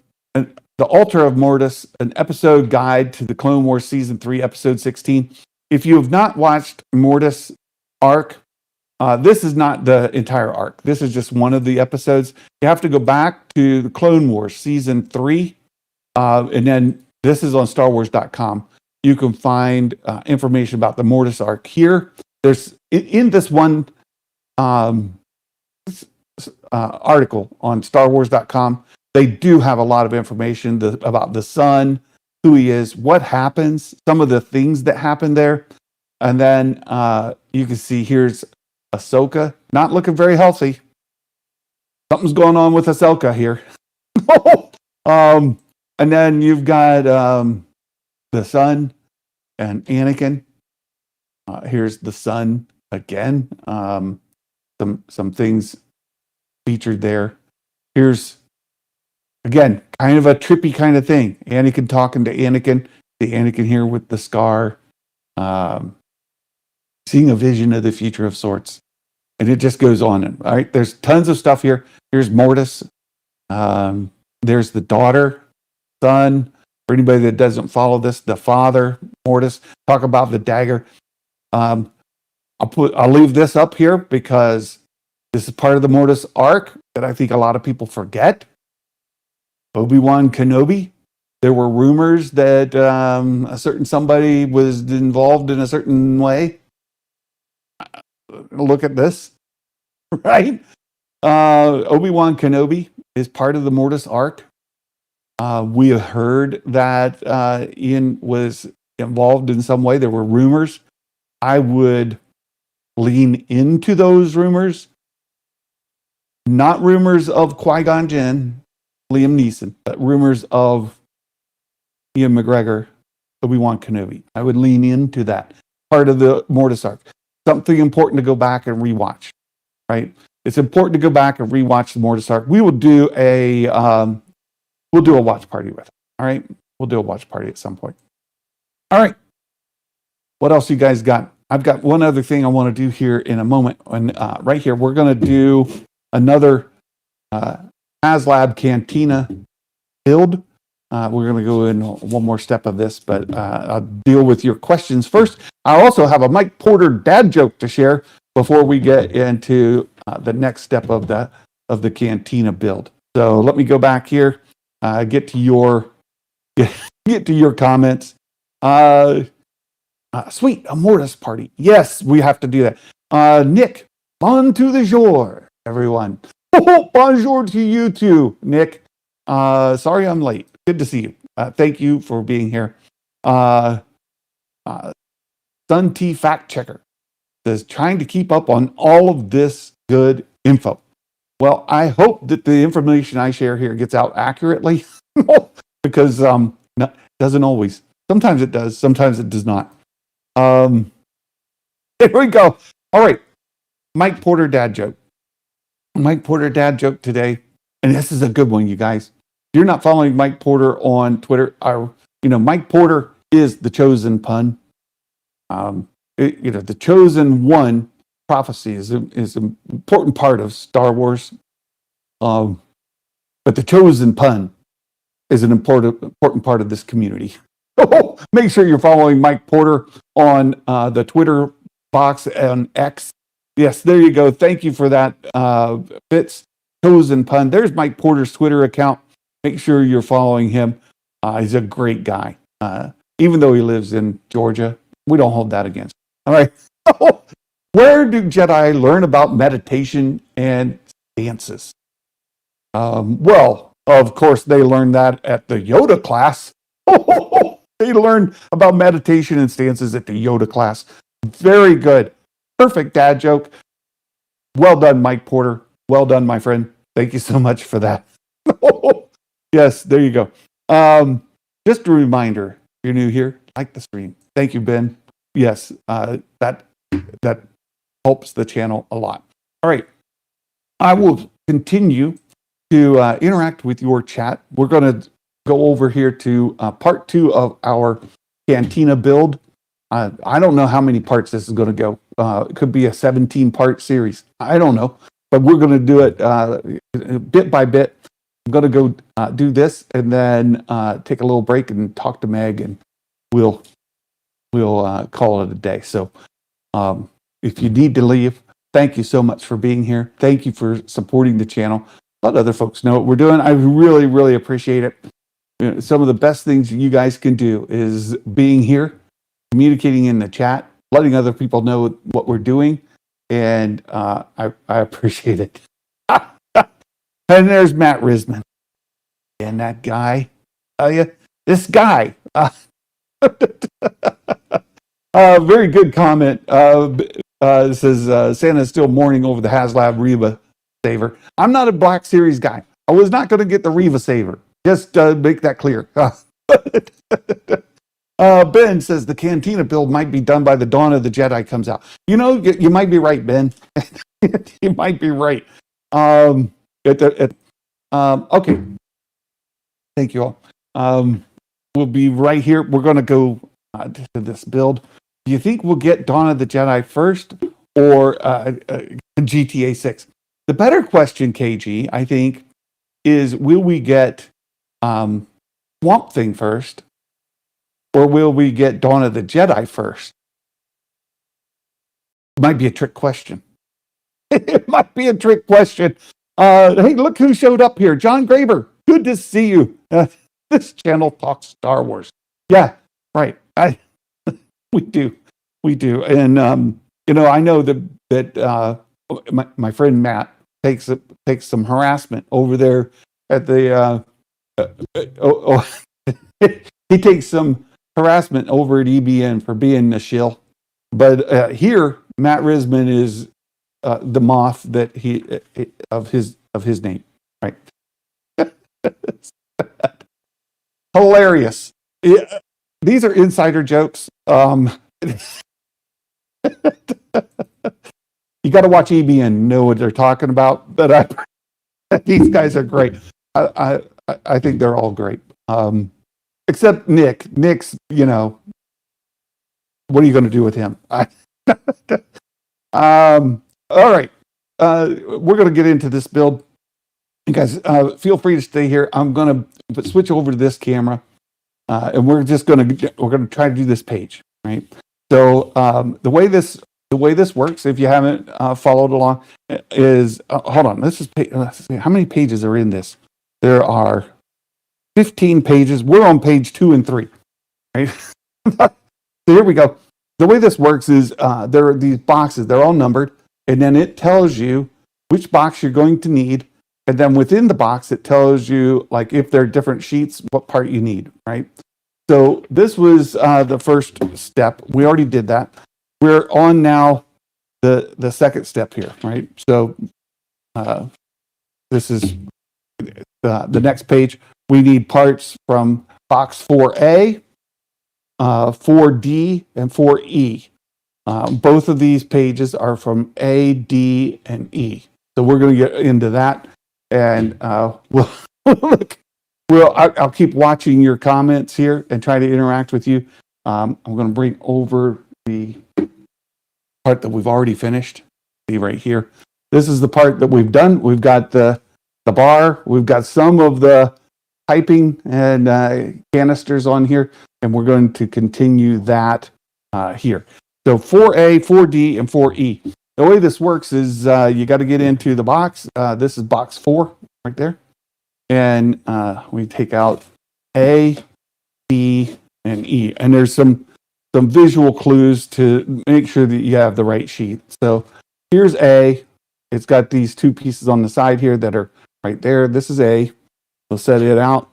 S2: Altar of Mortis, an episode guide to the Clone Wars Season 3, Episode 16. If you have not watched Mortis arc, this is not the entire arc. This is just one of the episodes. You have to go back to the Clone Wars Season 3, and then this is on StarWars.com. You can find information about the Mortis arc here. There's in this one article on StarWars.com, they do have a lot of information about the son, who he is, what happens, some of the things that happen there. And then you can see here's Ahsoka, not looking very healthy. Something's going on with Ahsoka here. And then you've got the son and Anakin. Here's the son again. Some things featured there. Here's again kind of a trippy kind of thing. Anakin talking to Anakin. The Anakin here with the scar, seeing a vision of the future of sorts, and it just goes on. All right, there's tons of stuff here. Here's Mortis. There's the daughter, son. For anybody that doesn't follow this, the father, Mortis. Talk about the dagger. I'll leave this up here because this is part of the Mortis arc that I think a lot of people forget. Obi-Wan Kenobi. There were rumors that a certain somebody was involved in a certain way. Look at this, right? Obi-Wan Kenobi is part of the Mortis arc. We have heard that Ian was involved in some way. There were rumors. I would lean into those rumors. Not rumors of Qui-Gon Jinn, Liam Neeson, but rumors of Ian McGregor, Obi-Wan Kenobi. I would lean into that part of the Mortis arc. Something important to go back and rewatch, right? It's important to go back and rewatch the Mortis arc. We will do a watch party with it. All right, we'll do a watch party at some point. All right, what else you guys got? I've got one other thing I want to do here in a moment. And right here, we're going to do another Haslab Cantina build. We're going to go in one more step of this, but I'll deal with your questions first. I also have a Mike Porter dad joke to share before we get into the next step of the Cantina build. So let me go back here, get to your comments. Sweet, a Mortis party. Yes, we have to do that. Nick, on to the jour, everyone. Bonjour to you too, Nick. Sorry I'm late. Good to see you. Thank you for being here. Sun T Fact Checker says, trying to keep up on all of this good info. Well, I hope that the information I share here gets out accurately because no, it doesn't always. Sometimes it does. Sometimes it does not. There we go. All right. Mike Porter dad joke. Mike Porter dad joke today. And this is a good one, you guys. If you're not following Mike Porter on Twitter, Mike Porter is the chosen pun. The chosen one prophecy is an important part of Star Wars. But the chosen pun is an important part of this community. Make sure you're following Mike Porter on the Twitter box and X. Yes, there you go. Thank you for that, Fitz. Chosen pun. There's Mike Porter's Twitter account. Make sure you're following him. He's a great guy. Even though he lives in Georgia, we don't hold that against All right. Where do Jedi learn about meditation and stances? Well, of course, they learned that at the Yoda class. They learned about meditation and stances at the Yoda class. Very good. Perfect dad joke. Well done, Mike Porter. Well done, my friend. Thank you so much for that. Yes, there you go. Just a reminder, if you're new here, like the stream. Thank you, Ben. Yes, that helps the channel a lot. All right. I will continue to interact with your chat. We're going to go over here to part 2 of our Cantina build. I don't know how many parts this is going to go. It could be a 17-part series. I don't know. But we're going to do it bit by bit. I'm going to go do this and then take a little break and talk to Meg, and we'll call it a day. So if you need to leave, thank you so much for being here. Thank you for supporting the channel. Let other folks know what we're doing. I really, really appreciate it. You know, some of the best things you guys can do is being here, communicating in the chat, letting other people know what we're doing, and I appreciate it. And there's Matt Risman. And that guy, this guy. Very good comment. It says Santa's still mourning over the Haslab Reva saver. I'm not a Black Series guy. I was not going to get the Reva saver. Just make that clear. Ben says the Cantina build might be done by the Dawn of the Jedi comes out. You know, you might be right, Ben. You might be right. Okay. Thank you all. We'll be right here. We're going to go to this build. Do you think we'll get Dawn of the Jedi first or GTA 6? The better question, KG, I think, is will we get Swamp Thing first or will we get Dawn of the Jedi first? It might be a trick question. It might be a trick question. Hey, look who showed up here. John Graber. Good to see you. This channel talks Star Wars. Yeah, right. We do. And, I know that my friend Matt takes some harassment over there at the, he takes some harassment over at EBN for being a shill. But here, Matt Risman is the moth that of his name, right? Hilarious. Yeah, these are insider jokes. You got to watch EBN, know what they're talking about. But these guys are great. I think they're all great. Except Nick. Nick's, what are you going to do with him? All right. We're going to get into this build. You guys, feel free to stay here. I'm going to switch over to this camera, and we're going to try to do this page, right? So the way this works, if you haven't followed along, is hold on. Let's see how many pages are in this. There are 15 pages. We're on page 2 and 3, right? So here we go. The way this works is there are these boxes. They're all numbered, and then it tells you which box you're going to need. And then within the box, it tells you, like, if there are different sheets, what part you need, right? So this was the first step. We already did that. We're on now the second step here, right? So this is the next page. We need parts from box 4A, 4D, and 4E. Both of these pages are from A, D, and E. So we're going to get into that. And I'll keep watching your comments here and try to interact with you. I'm going to bring over the part that we've already finished. See right here. This is the part that we've done. We've got the bar. We've got some of the piping and canisters on here, and we're going to continue that here. So 4A, 4D, and 4E. The way this works is you got to get into the box. This is box 4 right there. And we take out A, B, and E. And there's some some visual clues to make sure that you have the right sheet. So here's A. It's got these two pieces on the side here that are right there. This is A. We'll set it out.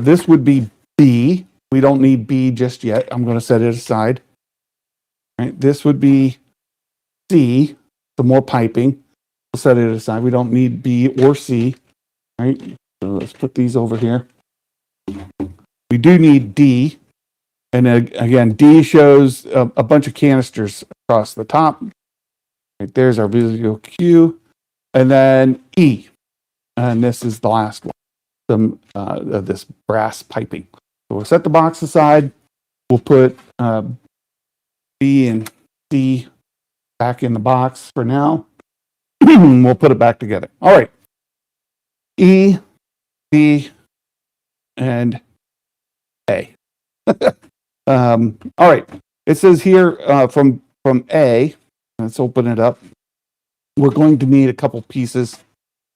S2: This would be B. We don't need B just yet. I'm going to set it aside. Right. This would be C. Some more piping. We'll set it aside. We don't need B or C. Right. So let's put these over here. We do need D. And again, D shows a bunch of canisters across the top. Right, there's our visual cue. And then E. And this is the last one. Some of this brass piping. So we'll set the box aside. We'll put B and C back in the box for now. We'll put it back together. All right. E, D, and A. All right. It says here from A. Let's open it up. We're going to need a couple pieces.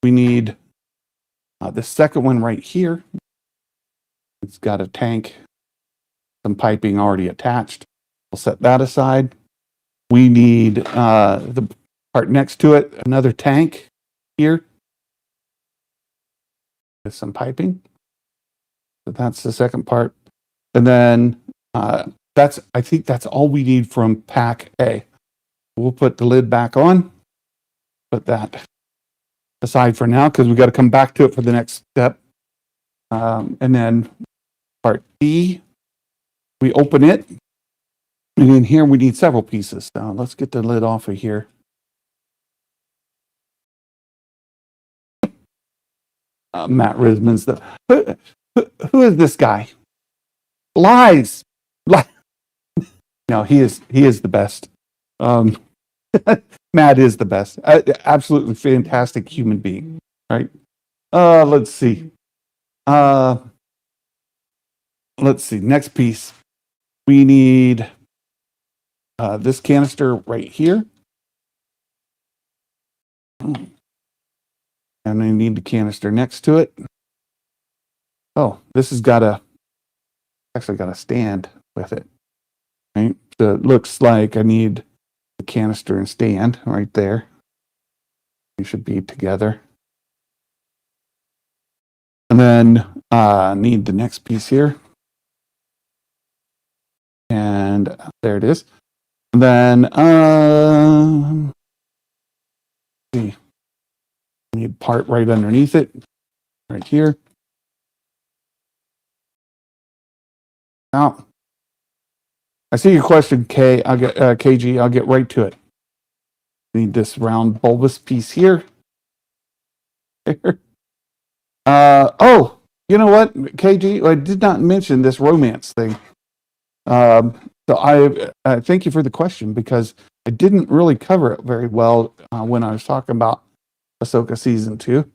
S2: We need the second one right here. It's got a tank, some piping already attached. We'll set that aside. We need the part next to it, another tank here with some piping. So that's the second part. And then I think that's all we need from pack A. We'll put the lid back on, put that aside for now because we got to come back to it for the next step. And then part B, we open it. And in here we need several pieces. Now let's get the lid off of here. Matt Risman's who is this guy? Lies. No, he is the best. Matt is the best. Absolutely fantastic human being. Right? Let's see. Let's see. Next piece. We need this canister right here. And I need the canister next to it. Oh, this has got a stand with it. Right? So it looks like I need the canister and stand right there. They should be together. And then need the next piece here. And there it is. And then see. Need part right underneath it. Right here. Now, I see your question, K. I'll get KG. I'll get right to it. Need this round bulbous piece here. Oh, you know what, KG? I did not mention this romance thing. So I thank you for the question because I didn't really cover it very well when I was talking about Ahsoka season 2.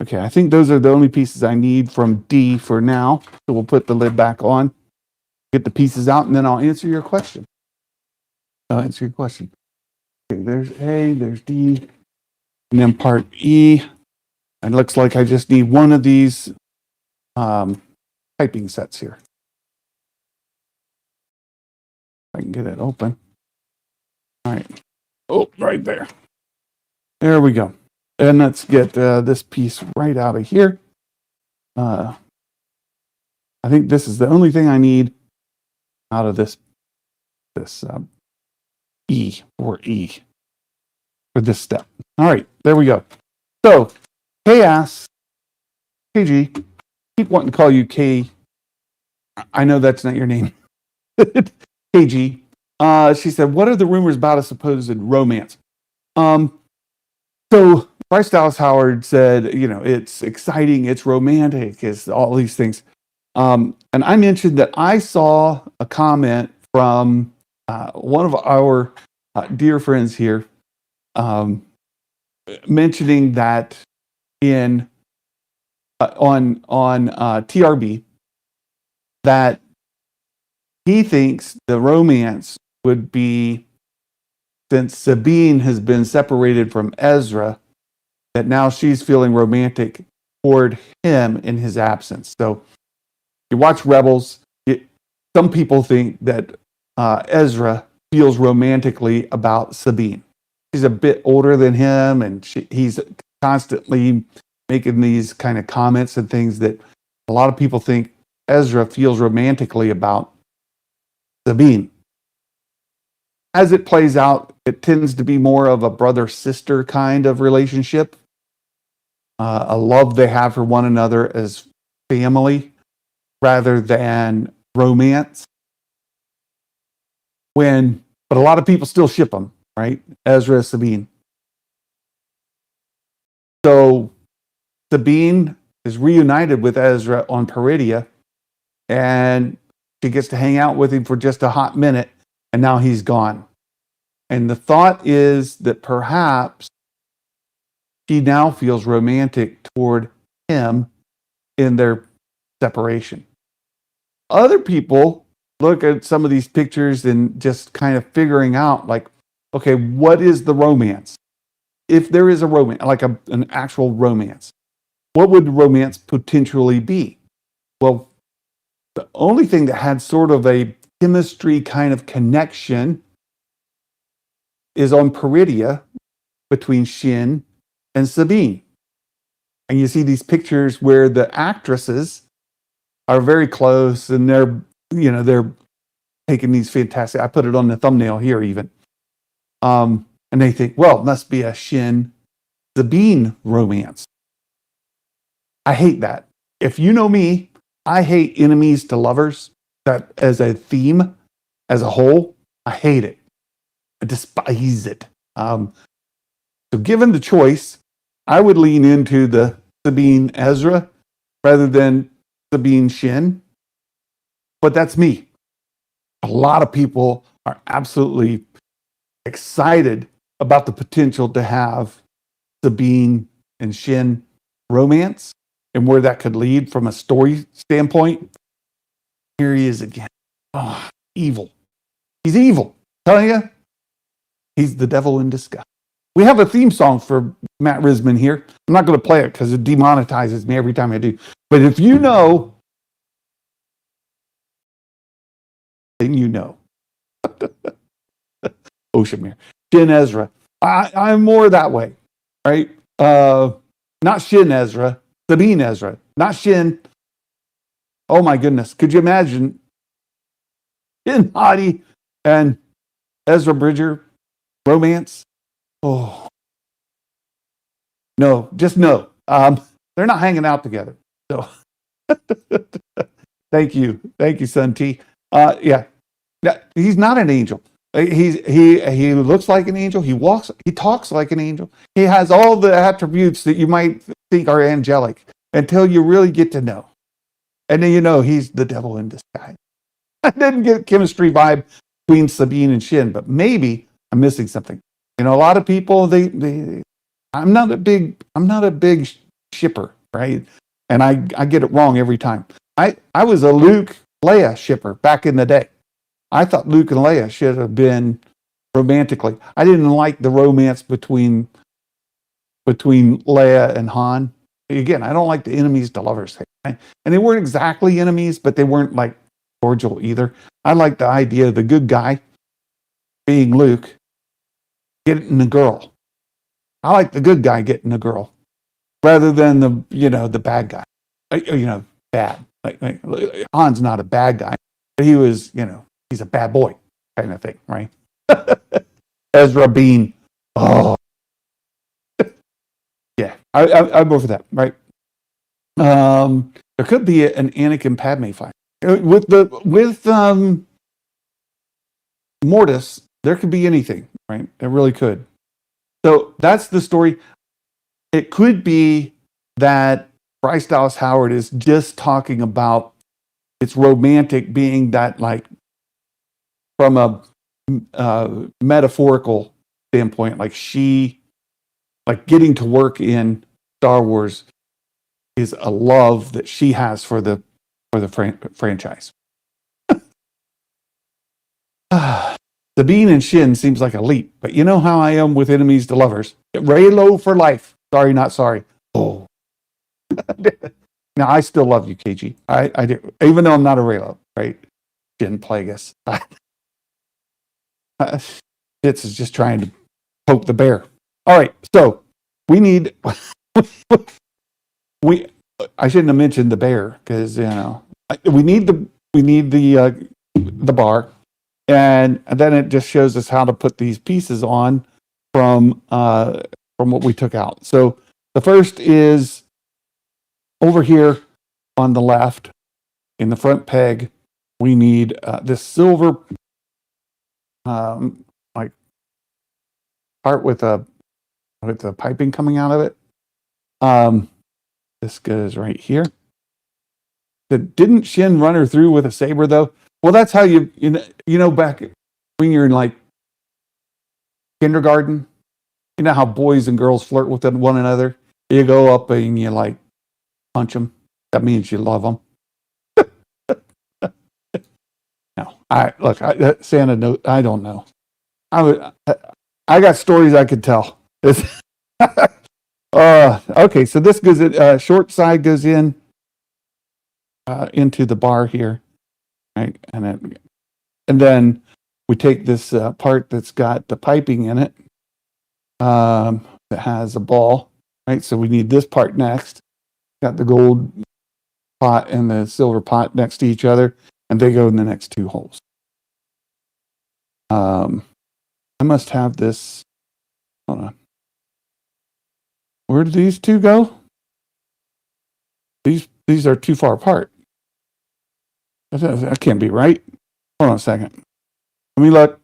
S2: Okay, I think those are the only pieces I need from D for now. So we'll put the lid back on, get the pieces out, and then I'll answer your question. Okay, there's A, there's D, and then part E. It looks like I just need one of these piping sets here. If I can get it open. All right. Oh, right there. There we go. And let's get this piece right out of here. I think this is the only thing I need out of this E for this step. All right, there we go. So Kay asks, KG, keep wanting to call you K. I know that's not your name. KG. She said, what are the rumors about a supposed romance? So Bryce Dallas Howard said, it's exciting, it's romantic, it's all these things. And I mentioned that I saw a comment from one of our dear friends here mentioning that on TRB that he thinks the romance would be, since Sabine has been separated from Ezra, that now she's feeling romantic toward him in his absence. So you watch Rebels, some people think that Ezra feels romantically about Sabine. She's a bit older than him, and he's constantly making these kind of comments and things that a lot of people think Ezra feels romantically about Sabine. As it plays out, it tends to be more of a brother-sister kind of relationship, a love they have for one another as family rather than romance. But a lot of people still ship them, right? Ezra, Sabine. So Sabine is reunited with Ezra on Peridia, and she gets to hang out with him for just a hot minute, and now he's gone. And the thought is that perhaps she now feels romantic toward him in their separation. Other people look at some of these pictures and just kind of figuring out, like, okay, what is the romance? If there is a romance, like an actual romance, what would romance potentially be? Well, the only thing that had sort of a chemistry kind of connection is on Peridia between Shin and Sabine. And you see these pictures where the actresses are very close, and they're taking these fantastic. I put it on the thumbnail here even. And they think, well, it must be a Shin Sabine romance. I hate that. If you know me, I hate enemies to lovers. That as a theme, as a whole, I hate it. I despise it. So given the choice, I would lean into the Sabine Ezra rather than Sabine Shin. But that's me. A lot of people are absolutely excited about the potential to have Sabine and Shin romance and where that could lead from a story standpoint. Here he is again. Oh, evil. He's evil. Tell you, he's the devil in disguise. We have a theme song for Matt Risman here. I'm not going to play it because it demonetizes me every time I do. But if you know, then you know. Oshamir. Shin Ezra. I'm more that way, right? Not Shin Ezra. Sabine Ezra. Not Shin. Oh my goodness. Could you imagine Shin Hadi and Ezra Bridger romance? Oh. No, just no. They're not hanging out together. So thank you. Thank you, Sun T. Yeah. He's not an angel. He looks like an angel. He talks like an angel. He has all the attributes that you might think are angelic until you really get to know. And then you know he's the devil in disguise. I didn't get a chemistry vibe between Sabine and Shin, but maybe I'm missing something. A lot of people I'm not a big shipper, right? And I get it wrong every time. I was a Luke Leia shipper back in the day. I thought Luke and Leia should have been romantically. I didn't like the romance between Leia and Han. Again, I don't like the enemies to lovers thing. And they weren't exactly enemies, but they weren't like cordial either. I like the idea of the good guy being Luke getting the girl. I like the good guy getting the girl rather than the bad guy. Bad. Like Han's not a bad guy, but he was, he's a bad boy kind of thing, right? Ezra Bean. Oh, yeah. I'm over that, right? There could be an Anakin Padme fight with Mortis. There could be anything, right? It really could. So that's the story. It could be that Bryce Dallas Howard is just talking about its romantic being that, like, from a metaphorical standpoint, like getting to work in Star Wars is a love that she has for the franchise. Sabine and Shin seems like a leap, but you know how I am with enemies to lovers. Raylo for life. Sorry, not sorry. Oh. Now, I still love you, KG. I do, even though I'm not a Raylo, right? Shin Plagueis. Fitz is just trying to poke the bear. All right, so we need I shouldn't have mentioned the bear because we need the bar, and then it just shows us how to put these pieces on from what we took out. So the first is over here on the left in the front peg. We need this silver like part with the piping coming out of it. This goes right here. Didn't Shin run her through with a saber though? Well, that's how you know back when you're in like kindergarten. You know how boys and girls flirt with one another. You go up and you like punch them. That means you love them. No, Santa note. I don't know. I got stories I could tell. Okay, so this goes short side goes in into the bar here, right? And then we take this part that's got the piping in it that has a ball, right? So we need this part next. Got the gold pot and the silver pot next to each other, and they go in the next two holes. I must have this. Hold on. Where do these two go? These are too far apart. That can't be right. Hold on a second. Let me look.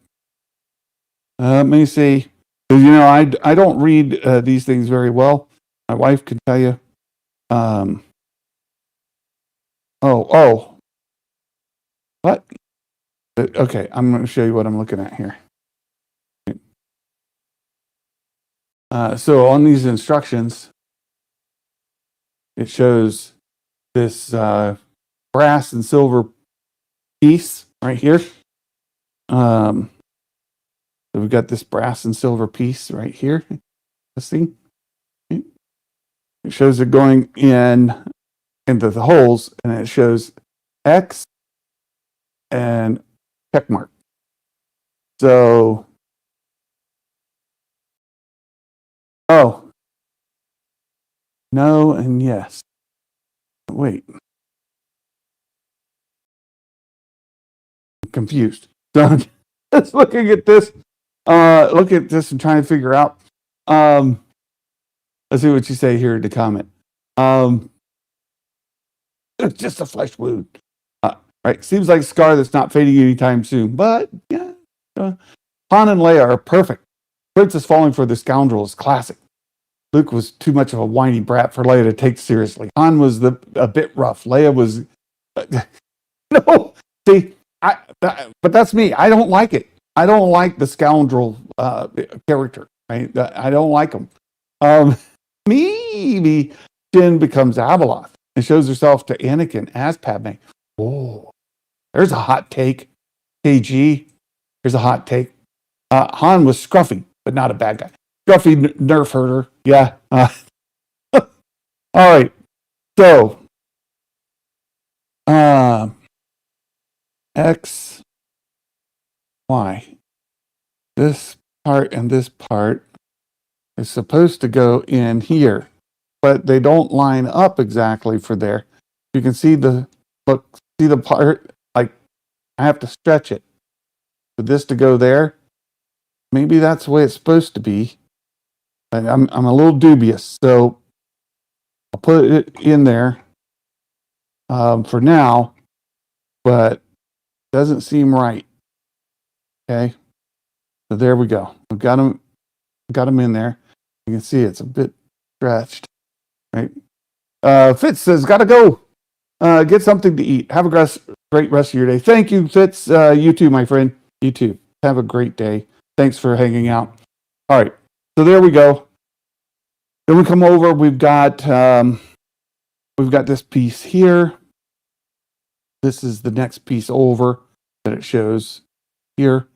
S2: Let me see. I don't read these things very well. My wife can tell you. Oh. What? Okay, I'm going to show you what I'm looking at here. So on these instructions, it shows this brass and silver piece right here. So we've got this brass and silver piece right here. Let's see. It shows it going into the holes, and it shows X and check mark. So, no and yes. Wait. I'm confused. So just looking at this, and trying to figure out. Let's see what you say here in the comment. It's just a flesh wound. Right. Seems like a scar that's not fading anytime soon. But yeah. Han and Leia are perfect. Princess falling for the scoundrel is classic. Luke was too much of a whiny brat for Leia to take seriously. Han was a bit rough. Leia was no. See, but that's me. I don't like it. I don't like the scoundrel character. Right? I don't like him. Maybe Jin becomes Abeloth and shows herself to Anakin as Padme. Oh, there's a hot take. KG, here's a hot take. Han was scruffy, but not a bad guy. Scruffy nerf herder. Yeah. All right. So, X, Y. This part and this part is supposed to go in here, but they don't line up exactly for there. You can see the part, like I have to stretch it for this to go there. Maybe that's the way it's supposed to be. I'm a little dubious, so I'll put it in there for now, but it doesn't seem right. Okay, so there we go. We've got them in there. You can see it's a bit stretched, right? Fitz says, "Gotta go. Get something to eat. Have a great rest of your day." Thank you, Fitz. You too, my friend. You too. Have a great day. Thanks for hanging out. All right, so there we go. Then we come over. We've got this piece here. This is the next piece over that it shows here,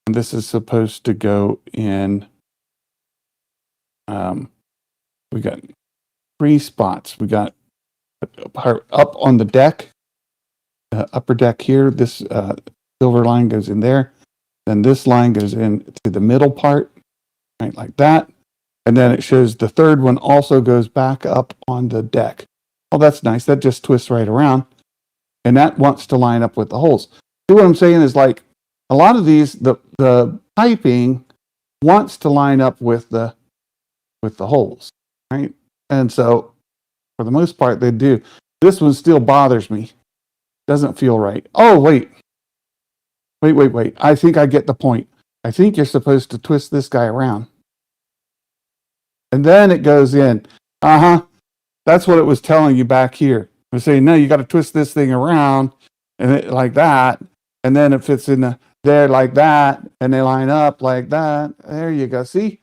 S2: and this is supposed to go in. We got 3 spots. We got a part up on the deck, upper deck here. This silver line goes in there. Then this line goes into the middle part, right, like that. And then it shows the third one also goes back up on the deck. Oh, that's nice. That just twists right around. And that wants to line up with the holes. See what I'm saying is like a lot of these, the piping wants to line up with the holes, right? And so for the most part, they do. This one still bothers me. Doesn't feel right. Oh, wait. I think I get the point. I think you're supposed to twist this guy around. And then it goes in. That's what it was telling you back here. It was saying, no, you got to twist this thing around and it, like that. And then it fits in there like that. And they line up like that. There you go. See?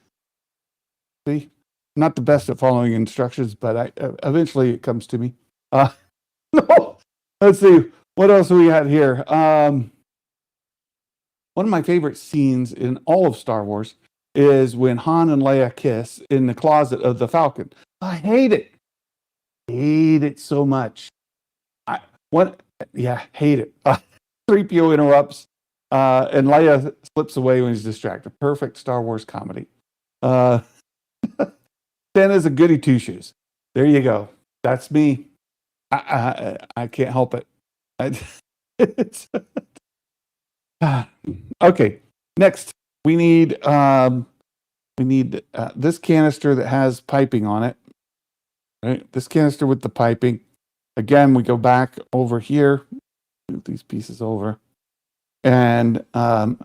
S2: Not the best at following instructions, but eventually it comes to me. No. Let's see. What else do we had here? One of my favorite scenes in all of Star Wars is when Han and Leia kiss in the closet of the Falcon. I hate it. Hate it so much. Hate it. 3PO interrupts, and Leia slips away when he's distracted. Perfect Star Wars comedy. 10 is a goody two shoes. There you go. That's me. I can't help it. Okay. Next, we need this canister that has piping on it. Right? This canister with the piping. Again, we go back over here. Move these pieces over. And oh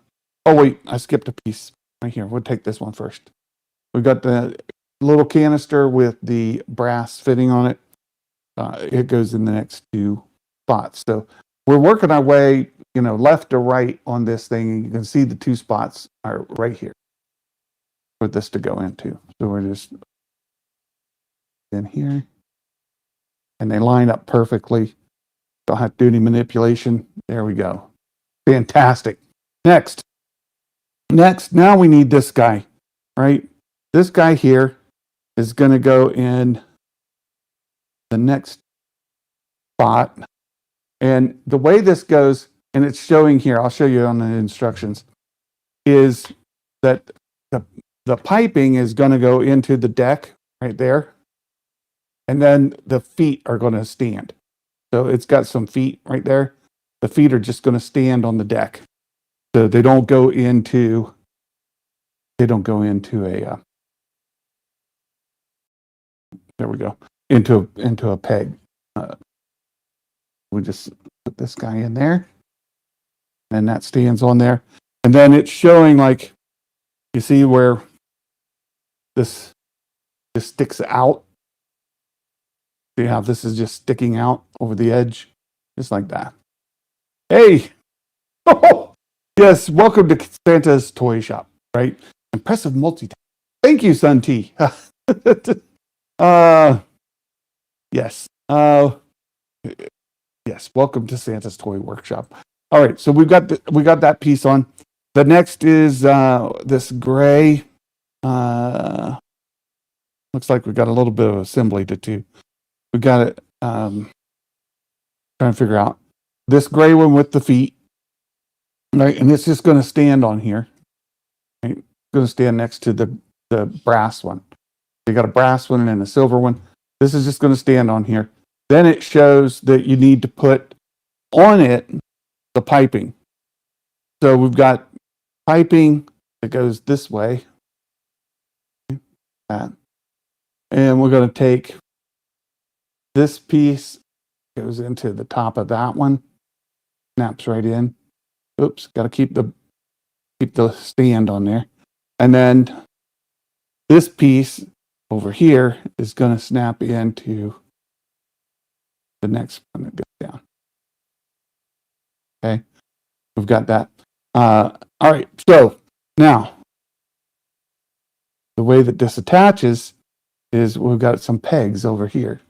S2: wait, I skipped a piece right here. We'll take this one first. We've got the little canister with the brass fitting on it. It goes in the next two spots. So we're working our way, left to right on this thing. And you can see the two spots are right here for this to go into. So we're just in here. And they line up perfectly. Don't have to do any manipulation. There we go. Fantastic. Next, now we need this guy, right? This guy here is going to go in the next spot. And the way this goes, and it's showing here, I'll show you on the instructions, is that the piping is going to go into the deck right there. And then the feet are going to stand. So it's got some feet right there. The feet are just going to stand on the deck. So they don't go into a there we go, into a peg. We just put this guy in there, and that stands on there. And then it's showing, like, you see where this just sticks out. See how this is just sticking out over the edge, just like that. Hey, oh, yes, welcome to Santa's Toy Shop. Right, impressive multitask. Thank you, Sun T. Yes. Yes, welcome to Santa's Toy Workshop. All right, so we got that piece on. The next is this gray. Looks like we got a little bit of assembly to do. We got it. Trying to figure out this gray one with the feet, right? And it's just going to stand on here. Right? It's going to stand next to the brass one. You got a brass one and a silver one. This is just going to stand on here. Then it shows that you need to put on it the piping. So we've got piping that goes this way. And we're going to take this piece, goes into the top of that one, snaps right in. Oops, got to keep the stand on there. And then this piece over here is going to snap into the next one that goes down. Okay, we've got that. All right, so now the way that this attaches is we've got some pegs over here.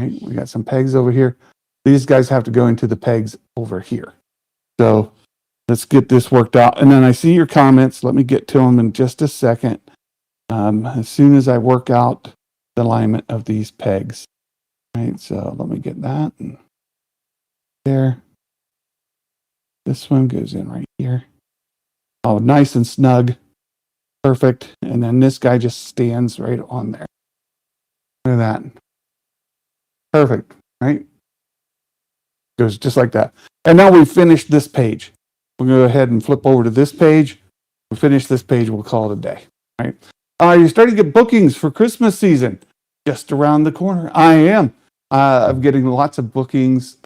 S2: Right? We got some pegs over here. These guys have to go into the pegs over here. So let's get this worked out. And then I see your comments. Let me get to them in just a second. As soon as I work out the alignment of these pegs. Right, so let me get that. there. This one goes in right here. Oh, nice and snug. Perfect. And then this guy just stands right on there. Look at that. Perfect, right? Goes just like that. And now we've finished this page. We'll go ahead and flip over to this page. We'll finish this page. We'll call it a day, right? You're starting to get bookings for Christmas season just around the corner. I am. I'm getting lots of bookings.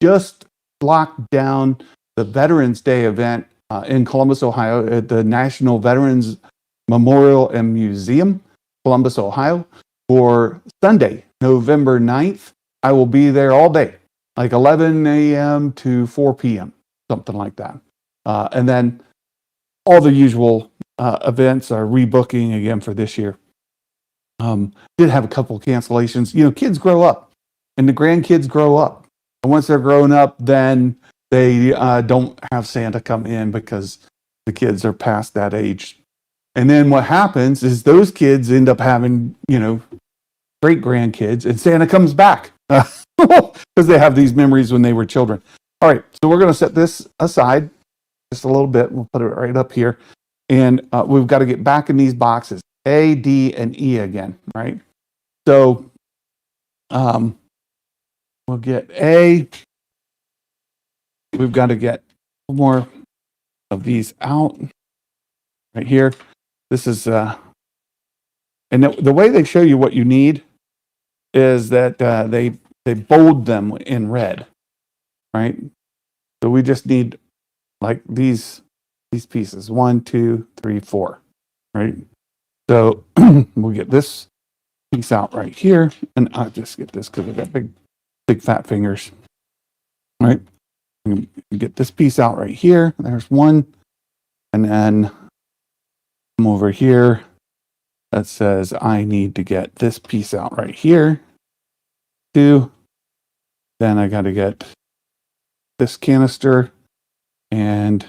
S2: Just locked down the Veterans Day event in Columbus, Ohio, at the National Veterans Memorial and Museum, Columbus, Ohio, for Sunday, November 9th. I will be there all day, like 11 a.m. to 4 p.m., something like that. And then all the usual events are rebooking again for this year. Did have a couple cancellations. You know, kids grow up and the grandkids grow up. And once they're grown up, then they don't have Santa come in because the kids are past that age. And then what happens is those kids end up having, you know, great grandkids, and Santa comes back because they have these memories when they were children. All right, so we're going to set this aside just a little bit. We'll put it right up here. And we've got to get back in these boxes, A, D, and E again, right? So we'll get A. We've got to get more of these out right here. This is, and the way they show you what you need is that they bold them in red, right? So we just need like these pieces, 1, 2, 3, 4, right? So we'll get this piece out right here, and I'll just get this because I've got big fat fingers, right? Get this piece out right here. There's one, and then come over here. That says I need to get this piece out right here. 2. Then I got to get this canister, and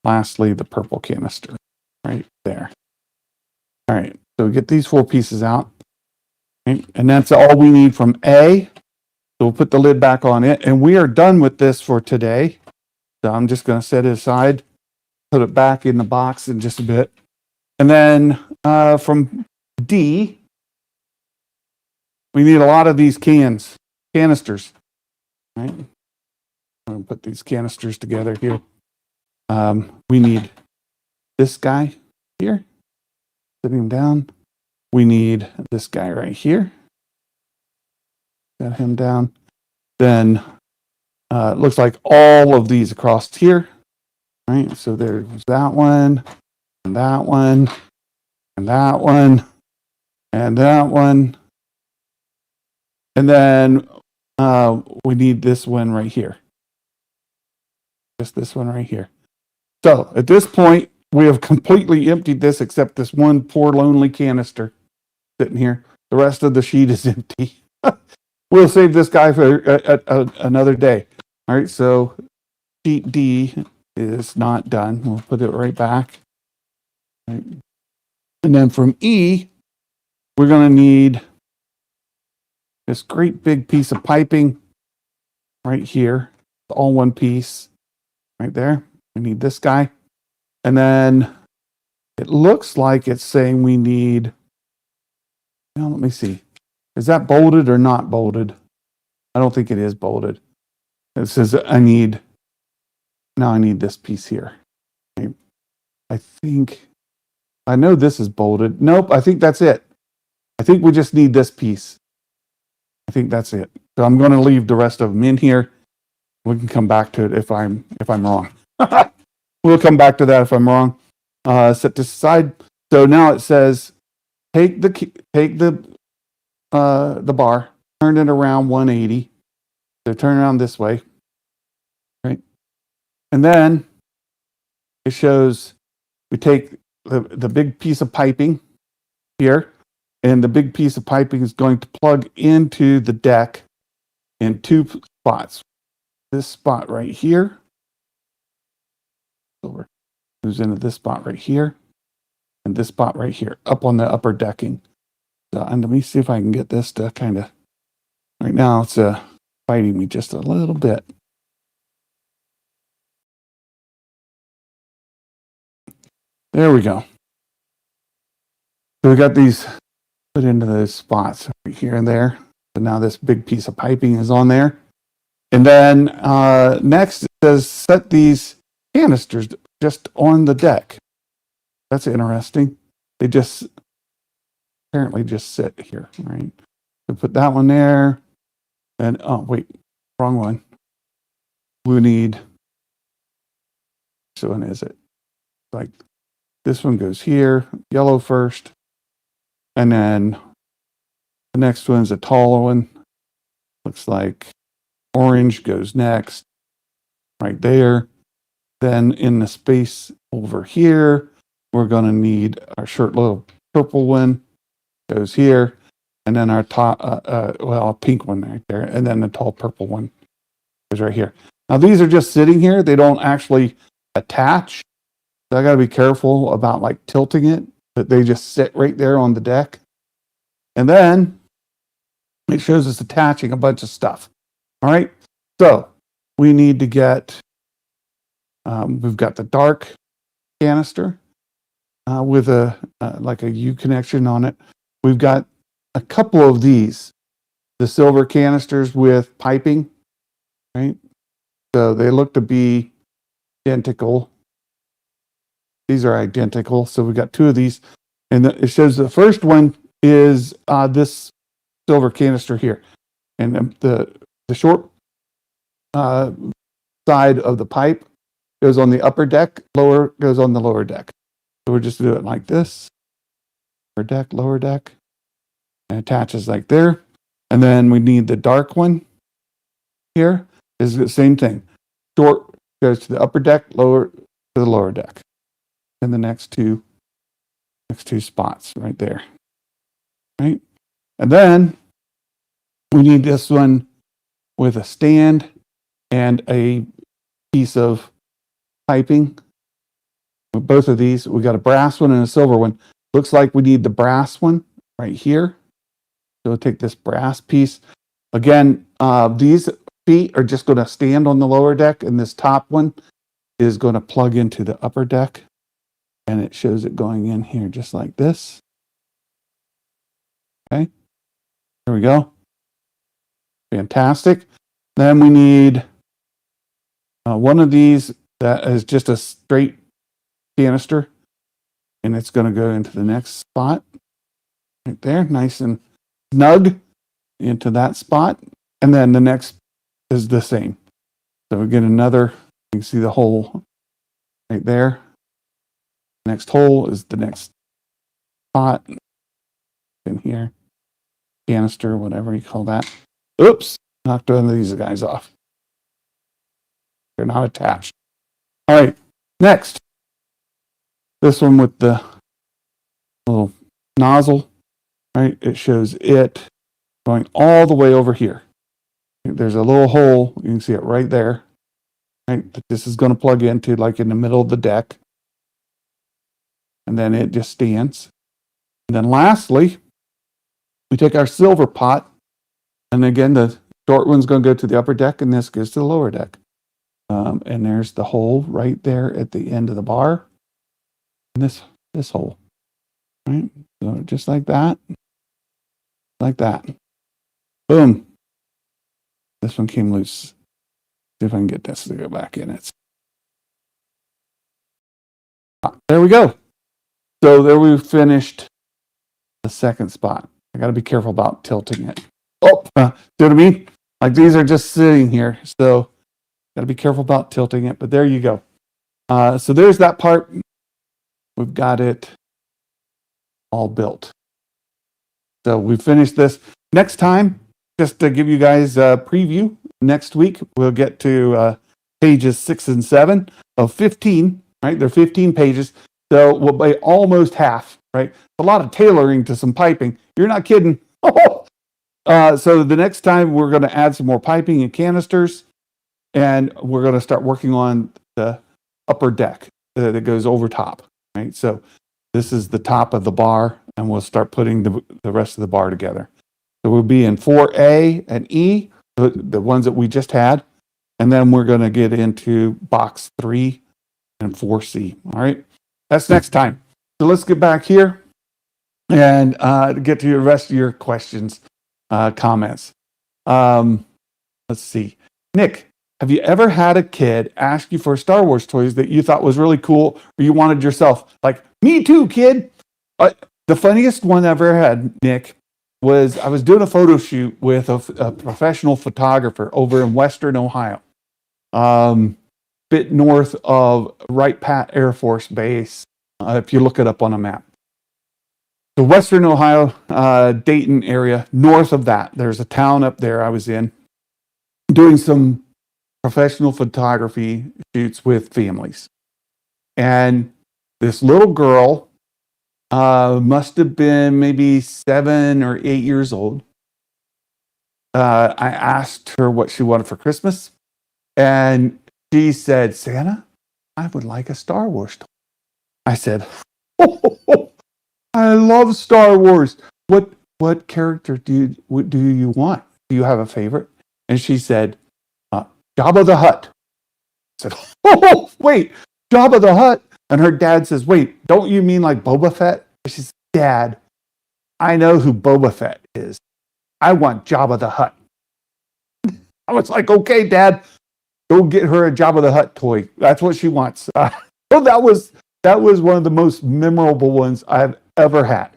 S2: lastly the purple canister right there. All right, so we get these 4 pieces out, right? And that's all we need from A. So we'll put the lid back on it, and we are done with this for today. So I'm just going to set it aside, put it back in the box in just a bit. And then from D, we need a lot of these canisters, right? I'm going to put these canisters together here. We need this guy here, set him down. We need this guy right here. Set him down. Then it looks like all of these across here, right? So there's that one, and that one, and that one, and that one. And then we need this one right here. Just this one right here. So at this point, we have completely emptied this except this one poor lonely canister sitting here. The rest of the sheet is empty. We'll save this guy for another day. All right, so sheet D is not done. We'll put it right back. Right. And then from E, we're going to need this great big piece of piping right here. It's all one piece right there. We need this guy. And then it looks like it's saying we need, well, let me see. Is that bolted or not bolted? I don't think it is bolted. It says I need this piece here. Okay. I know this is bolted. Nope, I think that's it. I think we just need this piece. I think that's it. So I'm going to leave the rest of them in here. We can come back to it if I'm wrong. We'll come back to that if I'm wrong. Set this aside. So now it says take the bar, turn it around 180. So turn around this way, right? And then it shows we take the big piece of piping here, and the big piece of piping is going to plug into the deck in 2 spots. This spot right here, over, goes into this spot right here, and this spot right here, up on the upper decking. So, and let me see if I can get this to kind of, right now it's fighting me just a little bit. There we go. So we got these put into those spots right here and there. So now this big piece of piping is on there. And then next it says set these canisters just on the deck. That's interesting. They just apparently just sit here, right? So put that one there. And oh wait, wrong one. We need, which one is it? Like this one goes here, yellow first. And then the next one's a taller one. Looks like orange goes next, right there. Then in the space over here, we're going to need our short little purple one goes here. And then our top, a pink one right there. And then the tall purple one goes right here. Now these are just sitting here. They don't actually attach. So I got to be careful about like tilting it, but they just sit right there on the deck. And then it shows us attaching a bunch of stuff. All right. So we need to get, we've got the dark canister with a like a U connection on it. We've got a couple of these, the silver canisters with piping, right? So they look to be identical. These are identical. So we've got two of these. And it shows the first one is this silver canister here. And the short side of the pipe goes on the upper deck, lower goes on the lower deck. So we're just doing it like this. Upper deck, lower deck. And attaches like there. And then we need the dark one here. Is the same thing. Short goes to the upper deck, lower to the lower deck. And the next two spots right there. Right? And then we need this one with a stand and a piece of piping. With both of these, we got a brass one and a silver one. Looks like we need the brass one right here. So we'll take this brass piece. Again, these feet are just going to stand on the lower deck, and this top one is going to plug into the upper deck. And it shows it going in here just like this. Okay. There we go. Fantastic. Then we need one of these that is just a straight canister. And it's going to go into the next spot. Right there. Nice and snug into that spot. And then the next is the same. So we get another, you can see the hole right there. Next hole is the next pot in here. Canister, whatever you call that. Oops, knocked one of these guys off. They're not attached. All right, next. This one with the little nozzle, right? It shows it going all the way over here. There's a little hole. You can see it right there. Right? That this is going to plug into like in the middle of the deck. And then it just stands. And then lastly, we take our silver pot. And again, the short one's going to go to the upper deck and this goes to the lower deck. And there's the hole right there at the end of the bar. And this hole. Right? So just like that. Like that. Boom. This one came loose. See if I can get this to go back in. There we go. So there we finished the second spot. I got to be careful about tilting it. Oh, see what I mean? Like these are just sitting here. So got to be careful about tilting it. But there you go. So there's that part. We've got it all built. So we finished this. Next time, just to give you guys a preview, next week we'll get to pages 6 and 7 of 15, right? They're 15 pages. So we'll be almost half, right? A lot of tailoring to some piping. You're not kidding. So the next time we're going to add some more piping and canisters, and we're going to start working on the upper deck that goes over top, right? So this is the top of the bar, and we'll start putting the rest of the bar together. So we'll be in 4A and E, the ones that we just had, and then we're going to get into box 3 and 4C. All right. That's next time. So let's get back here and get to the rest of your questions, comments. Let's see. Nick, have you ever had a kid ask you for Star Wars toys that you thought was really cool or you wanted yourself? Like, me too, kid. The funniest one I ever had, Nick, was I was doing a photo shoot with a professional photographer over in Western Ohio, bit north of Wright Pat Air Force Base, if you look it up on a map. The Western Ohio, Dayton area, north of that, there's a town up there I was in, doing some professional photography shoots with families. And this little girl must have been maybe 7 or 8 years old. I asked her what she wanted for Christmas, and she said, Santa, I would like a Star Wars toy. I said, oh, I love Star Wars. What character do you want? Do you have a favorite? And she said, Jabba the Hutt. I said, oh, wait, Jabba the Hutt? And her dad says, wait, don't you mean like Boba Fett? She says, Dad, I know who Boba Fett is. I want Jabba the Hutt. I was like, okay, Dad, go get her a Jabba the Hutt toy. That's what she wants. So that was one of the most memorable ones I've ever had.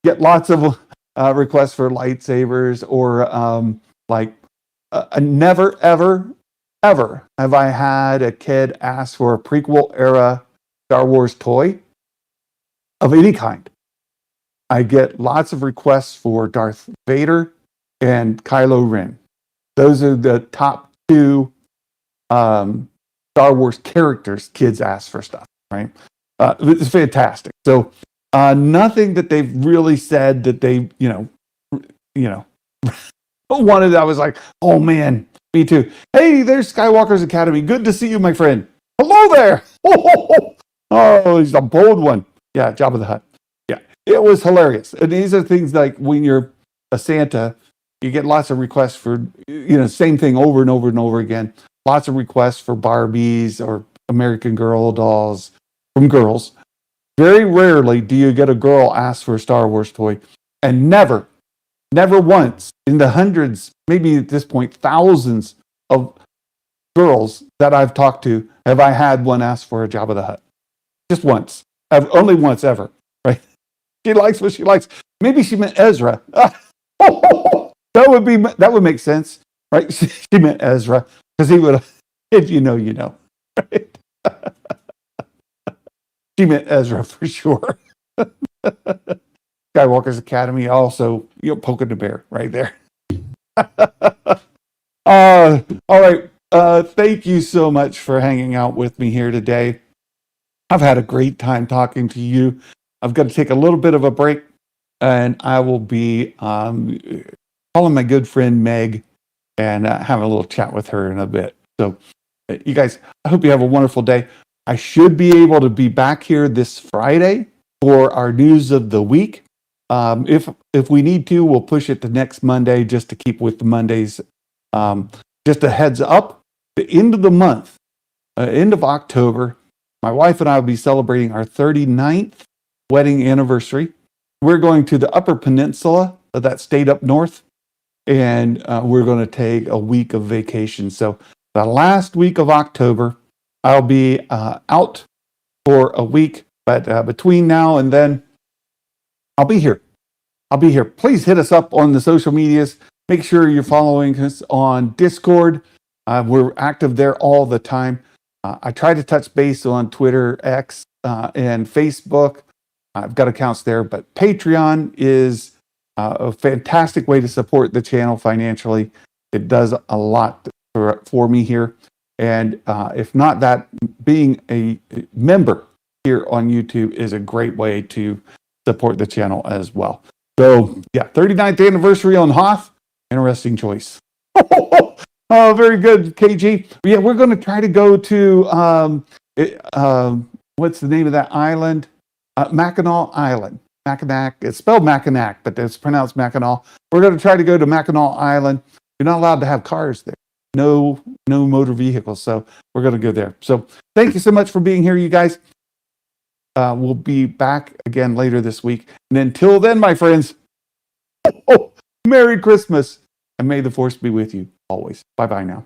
S2: Get lots of requests for lightsabers or never, ever, ever have I had a kid ask for a prequel era Star Wars toy of any kind. I get lots of requests for Darth Vader and Kylo Ren. Those are the top two Star Wars characters kids ask for stuff, right? It's fantastic. So nothing that they've really said that they, wanted. I was like, oh man, me too. Hey, there's Skywalker's Academy. Good to see you, my friend. Hello there. Oh, he's a bold one. Yeah, Jabba the Hutt. Yeah, it was hilarious. And these are things like when you're a Santa, you get lots of requests for, same thing over and over and over again. Lots of requests for Barbies or American Girl dolls from girls. Very rarely do you get a girl ask for a Star Wars toy. And never once in the hundreds, maybe at this point, thousands of girls that I've talked to, have I had one ask for a Jabba the Hutt. Just once. Only once ever, right? She likes what she likes. Maybe she meant Ezra. That would make sense, right? She meant Ezra because he would, if you know, right? She meant Ezra for sure. Skywalker's Academy also, poking the bear right there. All right. Thank you so much for hanging out with me here today. I've had a great time talking to you. I've got to take a little bit of a break, and I will be calling my good friend Meg and have a little chat with her in a bit. So, you guys, I hope you have a wonderful day. I should be able to be back here this Friday for our news of the week. If we need to, we'll push it to next Monday just to keep with the Mondays. Just a heads up, the end of the month, end of October, my wife and I will be celebrating our 39th wedding anniversary. We're going to the Upper Peninsula of that state up north, and we're going to take a week of vacation. So the last week of October, I'll be out for a week, but between now and then, I'll be here. Please hit us up on the social medias. Make sure you're following us on Discord. We're active there all the time. I try to touch base on Twitter, X, and Facebook. I've got accounts there, but Patreon is a fantastic way to support the channel financially. It does a lot for me here. And if not that, being a member here on YouTube is a great way to support the channel as well. So, yeah, 39th anniversary on Hoth. Interesting choice. Oh, very good, KG. Yeah, we're going to try to go to, what's the name of that island? Mackinac Island. Mackinac. It's spelled Mackinac, but it's pronounced Mackinac. We're going to try to go to Mackinac Island. You're not allowed to have cars there. No motor vehicles. So we're going to go there. So thank you so much for being here, you guys. We'll be back again later this week. And until then, my friends, Merry Christmas. And may the force be with you always. Bye-bye now.